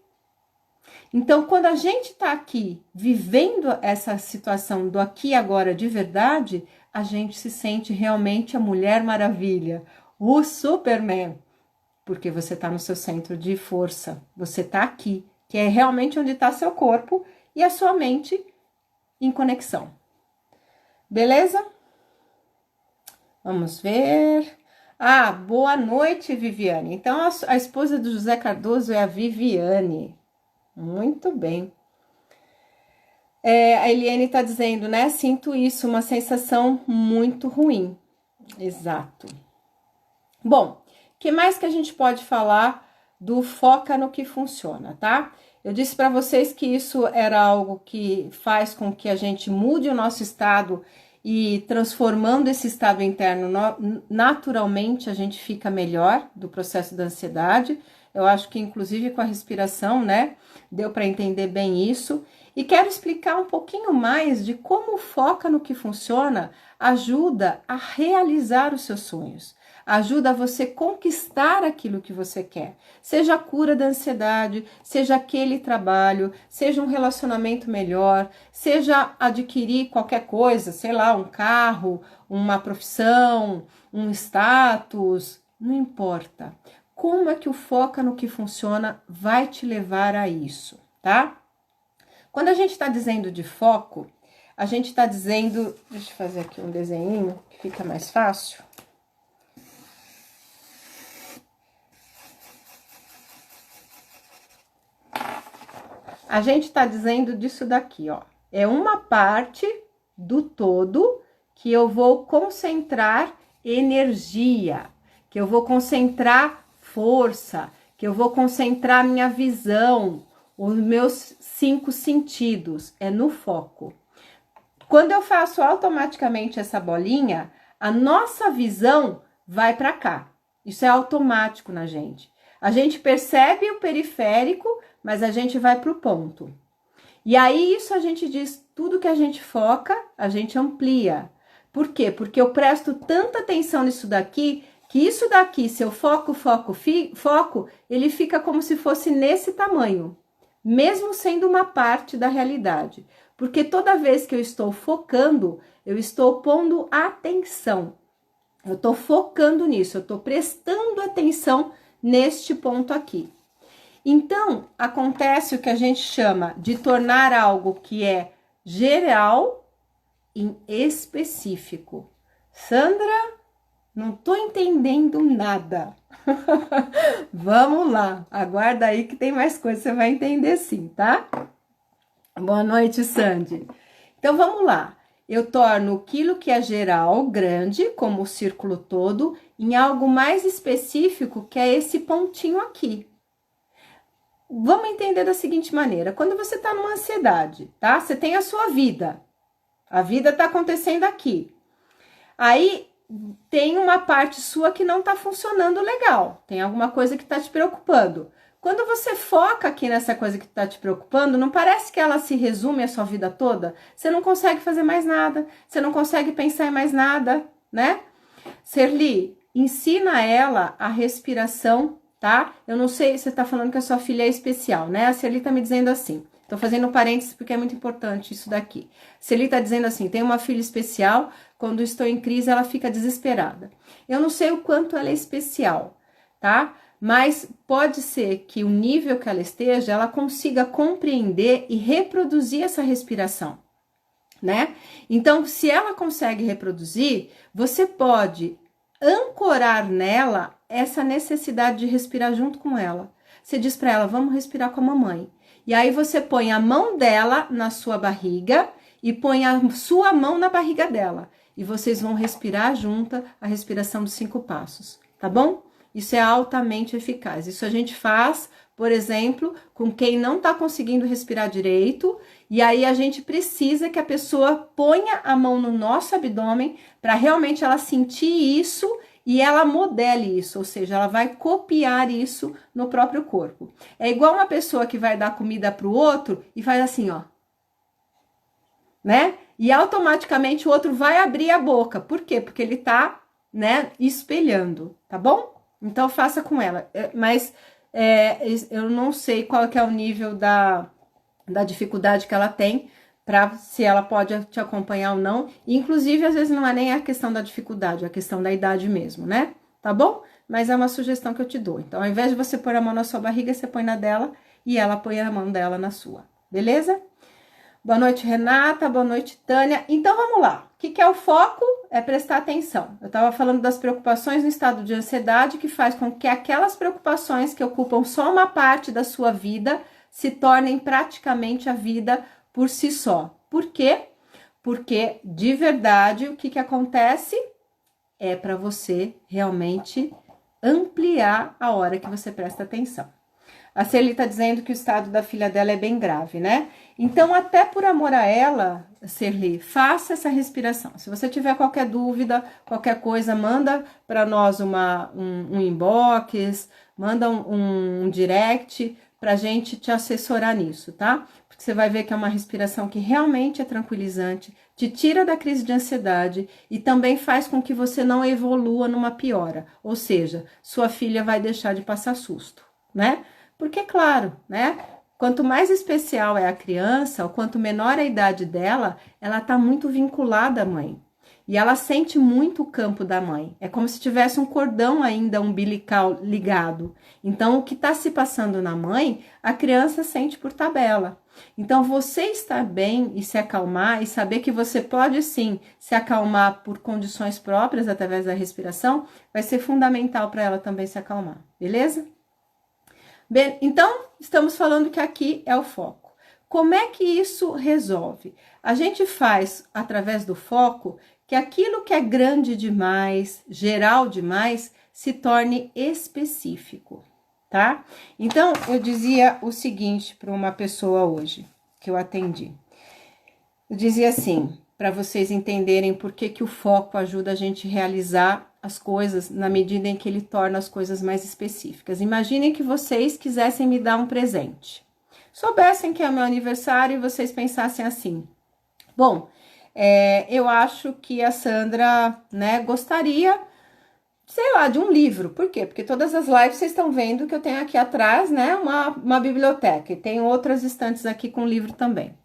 Então, quando a gente está aqui, vivendo essa situação do aqui e agora de verdade, a gente se sente realmente a Mulher Maravilha, o Superman. Porque você está no seu centro de força, você está aqui, que é realmente onde está seu corpo e a sua mente em conexão. Beleza? Vamos ver. Ah, boa noite, Viviane. Então, a esposa do José Cardoso é a Viviane. Muito bem. A Eliane está dizendo, né? Sinto isso, uma sensação muito ruim. Exato. Bom, o que mais que a gente pode falar do foca no que funciona, tá? Eu disse para vocês que isso era algo que faz com que a gente mude o nosso estado e transformando esse estado interno, naturalmente a gente fica melhor do processo da ansiedade. Eu acho que inclusive com a respiração, né? Deu para entender bem isso. E quero explicar um pouquinho mais de como o foca no que funciona ajuda a realizar os seus sonhos. Ajuda a você conquistar aquilo que você quer. Seja a cura da ansiedade, seja aquele trabalho, seja um relacionamento melhor, seja adquirir qualquer coisa, sei lá, um carro, uma profissão, um status, não importa. Como é que o foca no que funciona vai te levar a isso, tá? Quando a gente está dizendo de foco, a gente está dizendo... Deixa eu fazer aqui um desenho que fica mais fácil. A gente está dizendo disso daqui, ó. É uma parte do todo que eu vou concentrar energia, que eu vou concentrar força, que eu vou concentrar minha visão, os meus 5 sentidos, é no foco. Quando eu faço automaticamente essa bolinha, a nossa visão vai para cá. Isso é automático na gente. A gente percebe o periférico, mas a gente vai para o ponto. E aí isso a gente diz, tudo que a gente foca, a gente amplia. Por quê? Porque eu presto tanta atenção nisso daqui, que isso daqui, se eu foco, ele fica como se fosse nesse tamanho. Mesmo sendo uma parte da realidade. Porque toda vez que eu estou focando, eu estou pondo atenção. Eu estou focando nisso, eu estou prestando atenção neste ponto aqui. Então, acontece o que a gente chama de tornar algo que é geral em específico. Sandra, não estou entendendo nada. Vamos lá, aguarda aí que tem mais coisa, você vai entender sim, tá? Boa noite, Sandy. Então, vamos lá. Eu torno aquilo que é geral, grande, como o círculo todo, em algo mais específico, que é esse pontinho aqui. Vamos entender da seguinte maneira. Quando você tá numa ansiedade, tá? Você tem a sua vida. A vida tá acontecendo aqui. Aí tem uma parte sua que não tá funcionando legal. Tem alguma coisa que tá te preocupando. Quando você foca aqui nessa coisa que tá te preocupando, não parece que ela se resume a sua vida toda? Você não consegue fazer mais nada, você não consegue pensar em mais nada, né? Serli, ensina ela a respiração, tá? Eu não sei, você tá falando que a sua filha é especial, né? A Serli tá me dizendo assim, tô fazendo parênteses porque é muito importante isso daqui. Serli tá dizendo assim, tem uma filha especial, quando estou em crise ela fica desesperada. Eu não sei o quanto ela é especial, tá? Mas pode ser que o nível que ela esteja, ela consiga compreender e reproduzir essa respiração, né? Então, se ela consegue reproduzir, você pode ancorar nela essa necessidade de respirar junto com ela. Você diz para ela, vamos respirar com a mamãe. E aí você põe a mão dela na sua barriga e põe a sua mão na barriga dela. E vocês vão respirar junta a respiração dos 5 passos, tá bom? Isso é altamente eficaz. Isso a gente faz, por exemplo, com quem não está conseguindo respirar direito. E aí a gente precisa que a pessoa ponha a mão no nosso abdômen para realmente ela sentir isso e ela modele isso. Ou seja, ela vai copiar isso no próprio corpo. É igual uma pessoa que vai dar comida para o outro e faz assim, ó. Né? E automaticamente o outro vai abrir a boca. Por quê? Porque ele tá, né, espelhando, tá bom? Então, faça com ela. Mas eu não sei qual que é o nível da dificuldade que ela tem, se ela pode te acompanhar ou não. E, inclusive, às vezes não é nem a questão da dificuldade, é a questão da idade mesmo, né? Tá bom? mas é uma sugestão que eu te dou. Então, ao invés de você pôr a mão na sua barriga, você põe na dela e ela põe a mão dela na sua, beleza? Boa noite, Renata. Boa noite, Tânia. Então, vamos lá. O que é o foco? É prestar atenção. Eu estava falando das preocupações no estado de ansiedade, que faz com que aquelas preocupações que ocupam só uma parte da sua vida se tornem praticamente a vida por si só. Por quê? Porque, de verdade, o que acontece é para você realmente ampliar a hora que você presta atenção. A Celi está dizendo que o estado da filha dela é bem grave, né? Então, até por amor a ela, Celi, faça essa respiração. Se você tiver qualquer dúvida, qualquer coisa, manda para nós um inbox, manda um direct para a gente te assessorar nisso, tá? Porque você vai ver que é uma respiração que realmente é tranquilizante, te tira da crise de ansiedade e também faz com que você não evolua numa piora. Ou seja, sua filha vai deixar de passar susto, né? Porque, claro, né? Quanto mais especial é a criança, ou quanto menor a idade dela, ela tá muito vinculada à mãe. E ela sente muito o campo da mãe. É como se tivesse um cordão ainda umbilical ligado. Então, o que está se passando na mãe, a criança sente por tabela. Então, você estar bem e se acalmar e saber que você pode sim se acalmar por condições próprias através da respiração, vai ser fundamental para ela também se acalmar, beleza? Bem, então, estamos falando que aqui é o foco. Como é que isso resolve? A gente faz, através do foco, que aquilo que é grande demais, geral demais, se torne específico, tá? Então, eu dizia o seguinte para uma pessoa hoje, que eu atendi. Eu dizia assim, para vocês entenderem por que o foco ajuda a gente a realizar as coisas na medida em que ele torna as coisas mais específicas. Imaginem que vocês quisessem me dar um presente. Soubessem que é o meu aniversário e vocês pensassem assim, bom, eu acho que a Sandra, né, gostaria, sei lá, de um livro. Por quê? Porque todas as lives vocês estão vendo que eu tenho aqui atrás, né, uma biblioteca. E tem outras estantes aqui com livro também.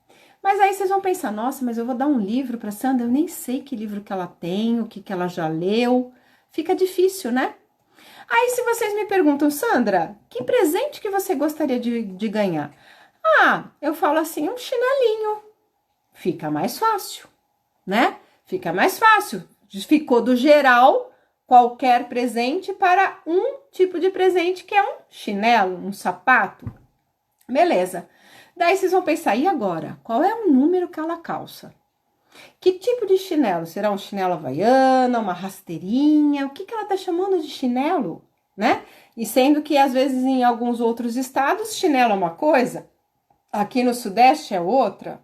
Mas aí vocês vão pensar, nossa, mas eu vou dar um livro para Sandra, eu nem sei que livro que ela tem, o que ela já leu. Fica difícil, né? Aí se vocês me perguntam, Sandra, que presente que você gostaria de ganhar? Ah, eu falo assim, um chinelinho. Fica mais fácil, né? Fica mais fácil. Ficou do geral qualquer presente para um tipo de presente que é um chinelo, um sapato. Beleza. Daí vocês vão pensar, e agora? Qual é o número que ela calça? Que tipo de chinelo? Será um chinelo havaiana, uma rasteirinha? O que ela tá chamando de chinelo, né? E sendo que, às vezes, em alguns outros estados, chinelo é uma coisa, aqui no Sudeste é outra.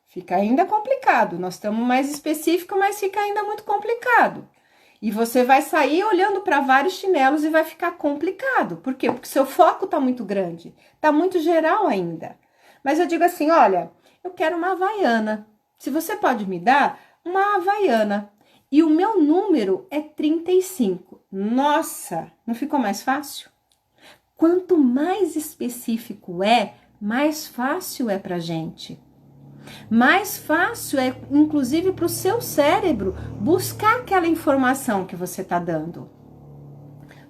Fica ainda complicado. Nós estamos mais específicos, mas fica ainda muito complicado. E você vai sair olhando para vários chinelos e vai ficar complicado. Por quê? Porque seu foco tá muito grande, tá muito geral ainda. Mas eu digo assim, olha, eu quero uma havaiana. Se você pode me dar uma havaiana. E o meu número é 35. Nossa, não ficou mais fácil? Quanto mais específico é, mais fácil é pra gente. Mais fácil é, inclusive, para o seu cérebro buscar aquela informação que você está dando.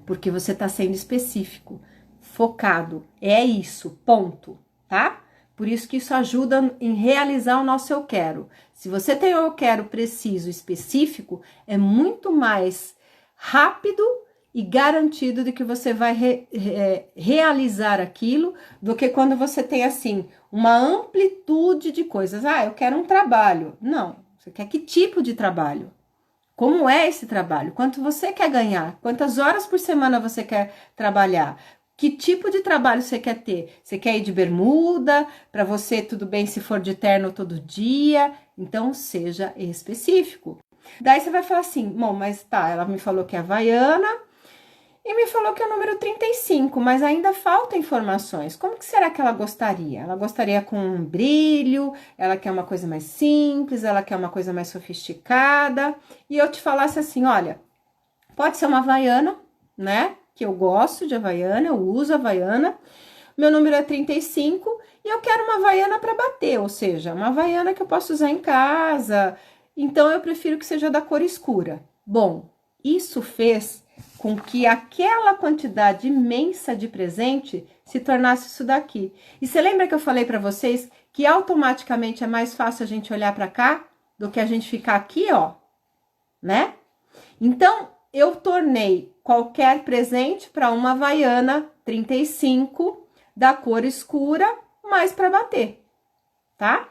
Porque você está sendo específico, focado. É isso, ponto, tá? Por isso que isso ajuda em realizar o nosso eu quero. Se você tem o eu quero preciso, específico, é muito mais rápido e garantido de que você vai realizar aquilo do que quando você tem, assim, uma amplitude de coisas. Ah, eu quero um trabalho. Não, você quer que tipo de trabalho? Como é esse trabalho? Quanto você quer ganhar? Quantas horas por semana você quer trabalhar? Que tipo de trabalho você quer ter? Você quer ir de bermuda? Para você, tudo bem se for de terno todo dia? Então, seja específico. Daí você vai falar assim, bom, mas tá, ela me falou que é havaiana e me falou que é o número 35, mas ainda falta informações. Como que será que ela gostaria? Ela gostaria com um brilho, ela quer uma coisa mais simples, ela quer uma coisa mais sofisticada. E eu te falasse assim, olha, pode ser uma havaiana, né? Que eu gosto de havaiana, eu uso havaiana. Meu número é 35 e eu quero uma havaiana para bater, ou seja, uma havaiana que eu posso usar em casa. Então, eu prefiro que seja da cor escura. Bom, isso fez com que aquela quantidade imensa de presente se tornasse isso daqui. E você lembra que eu falei para vocês que automaticamente é mais fácil a gente olhar para cá do que a gente ficar aqui, ó, né? Então, eu tornei qualquer presente para uma Havaiana 35 da cor escura, mais para bater, tá?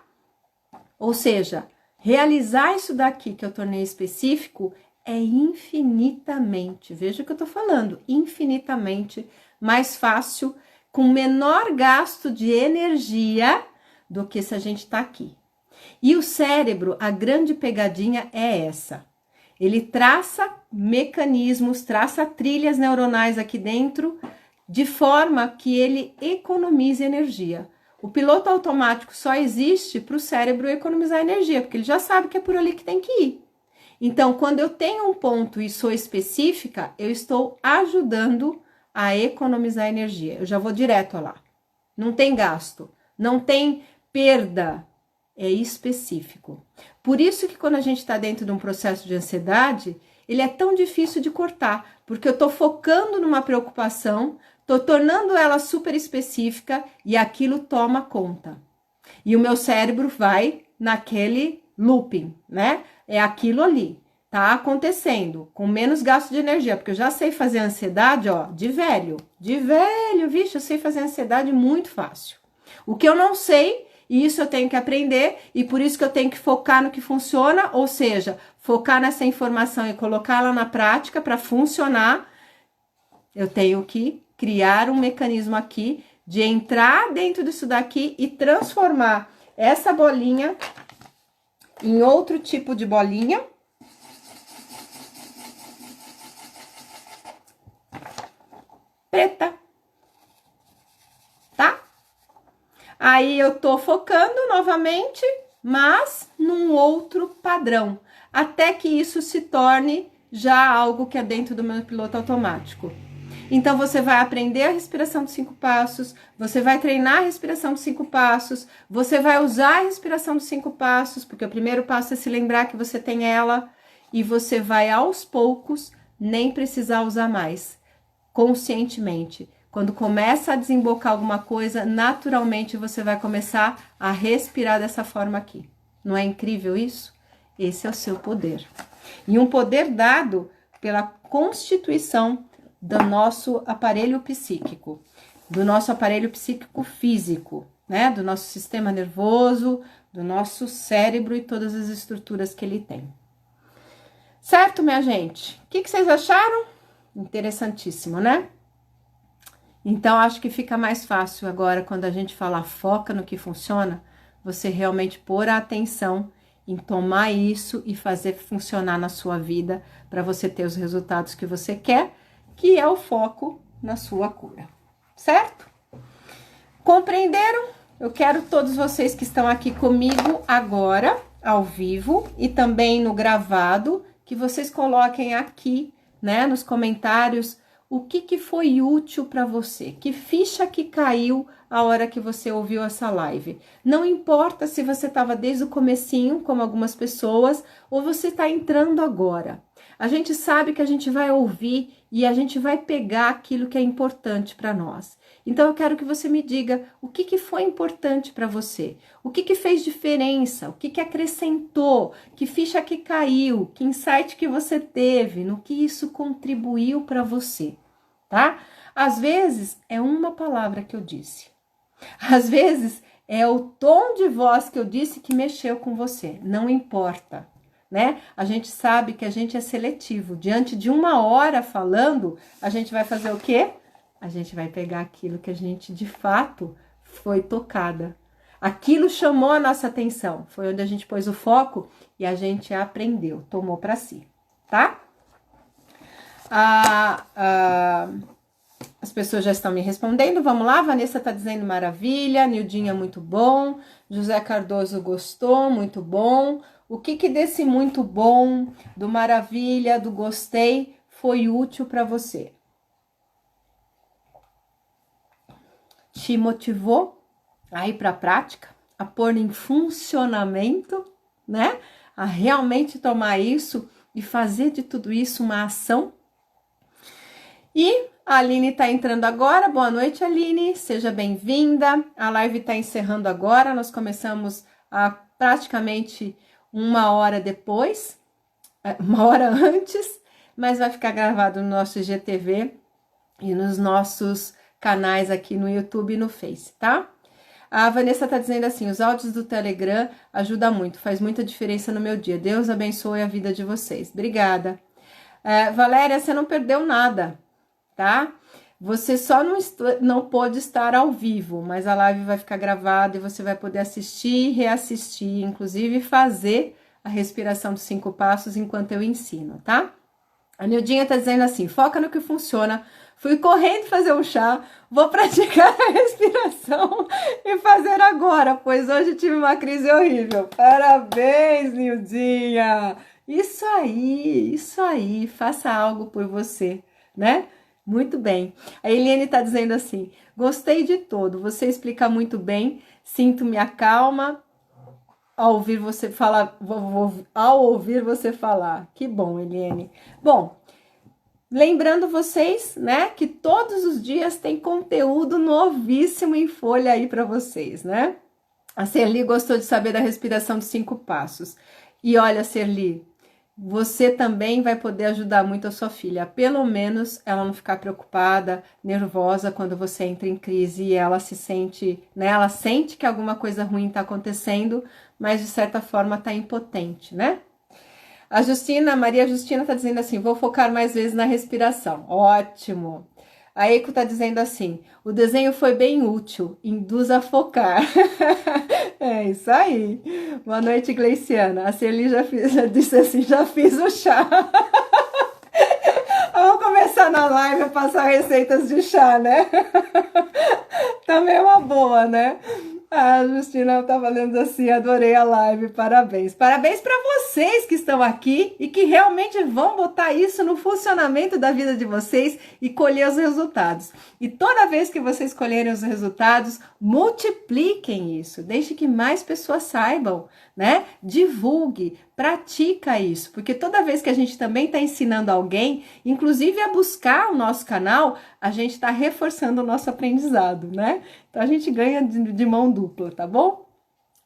Ou seja, realizar isso daqui que eu tornei específico é infinitamente, veja o que eu tô falando, infinitamente mais fácil, com menor gasto de energia do que se a gente tá aqui. E o cérebro, a grande pegadinha é essa. Ele traça mecanismos, traça trilhas neuronais aqui dentro, de forma que ele economize energia. O piloto automático só existe para o cérebro economizar energia, porque ele já sabe que é por ali que tem que ir. Então, quando eu tenho um ponto e sou específica, eu estou ajudando a economizar energia. Eu já vou direto lá. Não tem gasto, não tem perda, é específico. Por isso que quando a gente está dentro de um processo de ansiedade, ele é tão difícil de cortar, porque eu estou focando numa preocupação, estou tornando ela super específica e aquilo toma conta. E o meu cérebro vai naquele looping, né? É aquilo ali, tá acontecendo, com menos gasto de energia, porque eu já sei fazer ansiedade, ó, de velho, vixe, eu sei fazer ansiedade muito fácil. O que eu não sei, e isso eu tenho que aprender, e por isso que eu tenho que focar no que funciona, ou seja, focar nessa informação e colocá-la na prática para funcionar, eu tenho que criar um mecanismo aqui de entrar dentro disso daqui e transformar essa bolinha em outro tipo de bolinha. Preta. Tá? Aí eu tô focando novamente, mas num outro padrão, até que isso se torne já algo que é dentro do meu piloto automático. Então, você vai aprender a respiração dos 5 passos, você vai treinar a respiração dos 5 passos, você vai usar a respiração dos 5 passos, porque o primeiro passo é se lembrar que você tem ela, e você vai, aos poucos, nem precisar usar mais, conscientemente. Quando começa a desembocar alguma coisa, naturalmente você vai começar a respirar dessa forma aqui. Não é incrível isso? Esse é o seu poder. E um poder dado pela constituição do nosso aparelho psíquico, do nosso aparelho psíquico físico, né? Do nosso sistema nervoso, do nosso cérebro e todas as estruturas que ele tem. Certo, minha gente? O que vocês acharam? Interessantíssimo, né? Então, acho que fica mais fácil agora, quando a gente fala foca no que funciona, você realmente pôr a atenção em tomar isso e fazer funcionar na sua vida para você ter os resultados que você quer, que é o foco na sua cura, certo? Compreenderam? Eu quero todos vocês que estão aqui comigo agora, ao vivo, e também no gravado, que vocês coloquem aqui, né, nos comentários, o que foi útil para você, que ficha que caiu a hora que você ouviu essa live. Não importa se você estava desde o comecinho, como algumas pessoas, ou você está entrando agora. A gente sabe que a gente vai ouvir e a gente vai pegar aquilo que é importante para nós. Então, eu quero que você me diga o que foi importante para você, o que fez diferença, o que acrescentou, que ficha que caiu, que insight que você teve, no que isso contribuiu para você, tá? Às vezes, é uma palavra que eu disse. Às vezes, é o tom de voz que eu disse que mexeu com você. Não importa. Né? A gente sabe que a gente é seletivo. Diante de 1 hora falando, a gente vai fazer o quê? A gente vai pegar aquilo que a gente, de fato, foi tocada. Aquilo chamou a nossa atenção. Foi onde a gente pôs o foco e a gente aprendeu, tomou para si, tá? As pessoas já estão me respondendo. Vamos lá, Vanessa tá dizendo maravilha, Nildinha muito bom, José Cardoso gostou, muito bom. O que desse muito bom, do maravilha, do gostei, foi útil para você? Te motivou a ir para a prática, a pôr em funcionamento, né? A realmente tomar isso e fazer de tudo isso uma ação? E a Aline está entrando agora. Boa noite, Aline. Seja bem-vinda. A live está encerrando agora. Nós começamos praticamente 1 hora depois, 1 hora antes, mas vai ficar gravado no nosso IGTV e nos nossos canais aqui no YouTube e no Face, tá? A Vanessa tá dizendo assim, os áudios do Telegram ajudam muito, faz muita diferença no meu dia. Deus abençoe a vida de vocês. Obrigada. Valéria, você não perdeu nada, tá? Você só não pôde estar ao vivo, mas a live vai ficar gravada e você vai poder assistir e reassistir, inclusive fazer a respiração dos 5 passos enquanto eu ensino, tá? A Nildinha tá dizendo assim, foca no que funciona. Fui correndo fazer um chá, vou praticar a respiração e fazer agora, pois hoje tive uma crise horrível. Parabéns, Nildinha! Isso aí, faça algo por você, né? Muito bem. A Eliane tá dizendo assim, gostei de todo, você explica muito bem, sinto-me acalma ao ouvir você falar, ao ouvir você falar. Que bom, Eliane. Bom, lembrando vocês, né, que todos os dias tem conteúdo novíssimo em folha aí para vocês, né? A Serli gostou de saber da respiração de 5 passos. E olha, Serli, você também vai poder ajudar muito a sua filha. Pelo menos ela não ficar preocupada, nervosa quando você entra em crise e ela se sente, né? Ela sente que alguma coisa ruim está acontecendo, mas de certa forma está impotente, né? A Maria Justina está dizendo assim, vou focar mais vezes na respiração. Ótimo. A Eiko está dizendo assim, o desenho foi bem útil, induz a focar. É isso aí. Boa noite, Gleiciana. A Celi já disse assim, já fiz o chá. Vamos começar na live a passar receitas de chá, né? Também é uma boa, né? A Justina tá falando assim, adorei a live, parabéns. Parabéns para vocês que estão aqui e que realmente vão botar isso no funcionamento da vida de vocês e colher os resultados. E toda vez que vocês colherem os resultados, multipliquem isso, deixe que mais pessoas saibam, né? Divulgue, pratica isso, porque toda vez que a gente também está ensinando alguém, inclusive a buscar o nosso canal, a gente está reforçando o nosso aprendizado, né? Então a gente ganha de mão dupla, tá bom?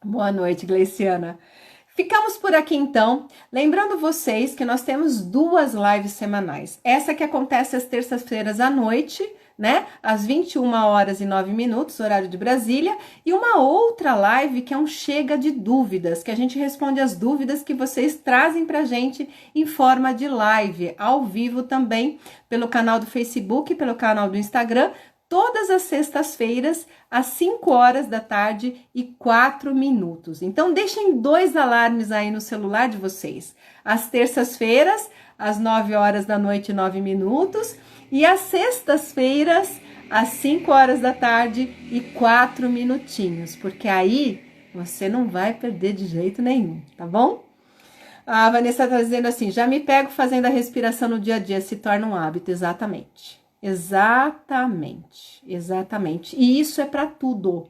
Boa noite, Gleiciana. Ficamos por aqui então, lembrando vocês que nós temos 2 lives semanais. Essa que acontece às terças-feiras à noite, né? Às 21h09, horário de Brasília, e uma outra live que é um Chega de Dúvidas, que a gente responde as dúvidas que vocês trazem pra gente em forma de live, ao vivo também, pelo canal do Facebook, pelo canal do Instagram, todas as sextas-feiras, às 5h04. Então, deixem 2 alarmes aí no celular de vocês. Às terças-feiras, às 9h09, e às sextas-feiras, às 5h04, porque aí você não vai perder de jeito nenhum, tá bom? A Vanessa tá dizendo assim, já me pego fazendo a respiração no dia a dia, se torna um hábito, exatamente. Exatamente. E isso é para tudo.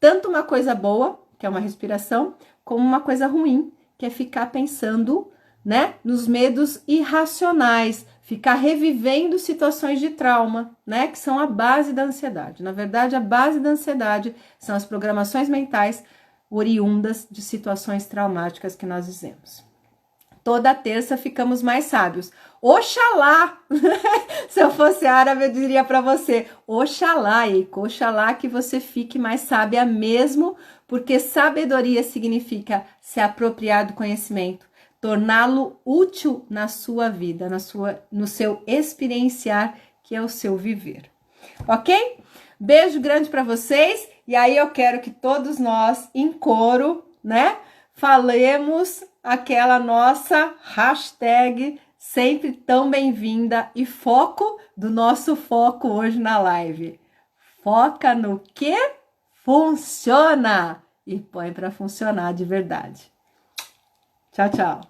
Tanto uma coisa boa, que é uma respiração, como uma coisa ruim, que é ficar pensando, né, nos medos irracionais, ficar revivendo situações de trauma, né, que são a base da ansiedade. Na verdade, a base da ansiedade são as programações mentais oriundas de situações traumáticas que nós vivemos. Toda terça ficamos mais sábios. Oxalá! Se eu fosse árabe, eu diria para você, oxalá, Eiko, oxalá que você fique mais sábia mesmo, porque sabedoria significa se apropriar do conhecimento, torná-lo útil na sua vida, no seu experienciar, que é o seu viver. Ok? Beijo grande para vocês, e aí eu quero que todos nós, em coro, né, falemos aquela nossa hashtag sempre tão bem-vinda e foco do nosso foco hoje na live. Foca no que funciona e põe para funcionar de verdade. Tchau, tchau.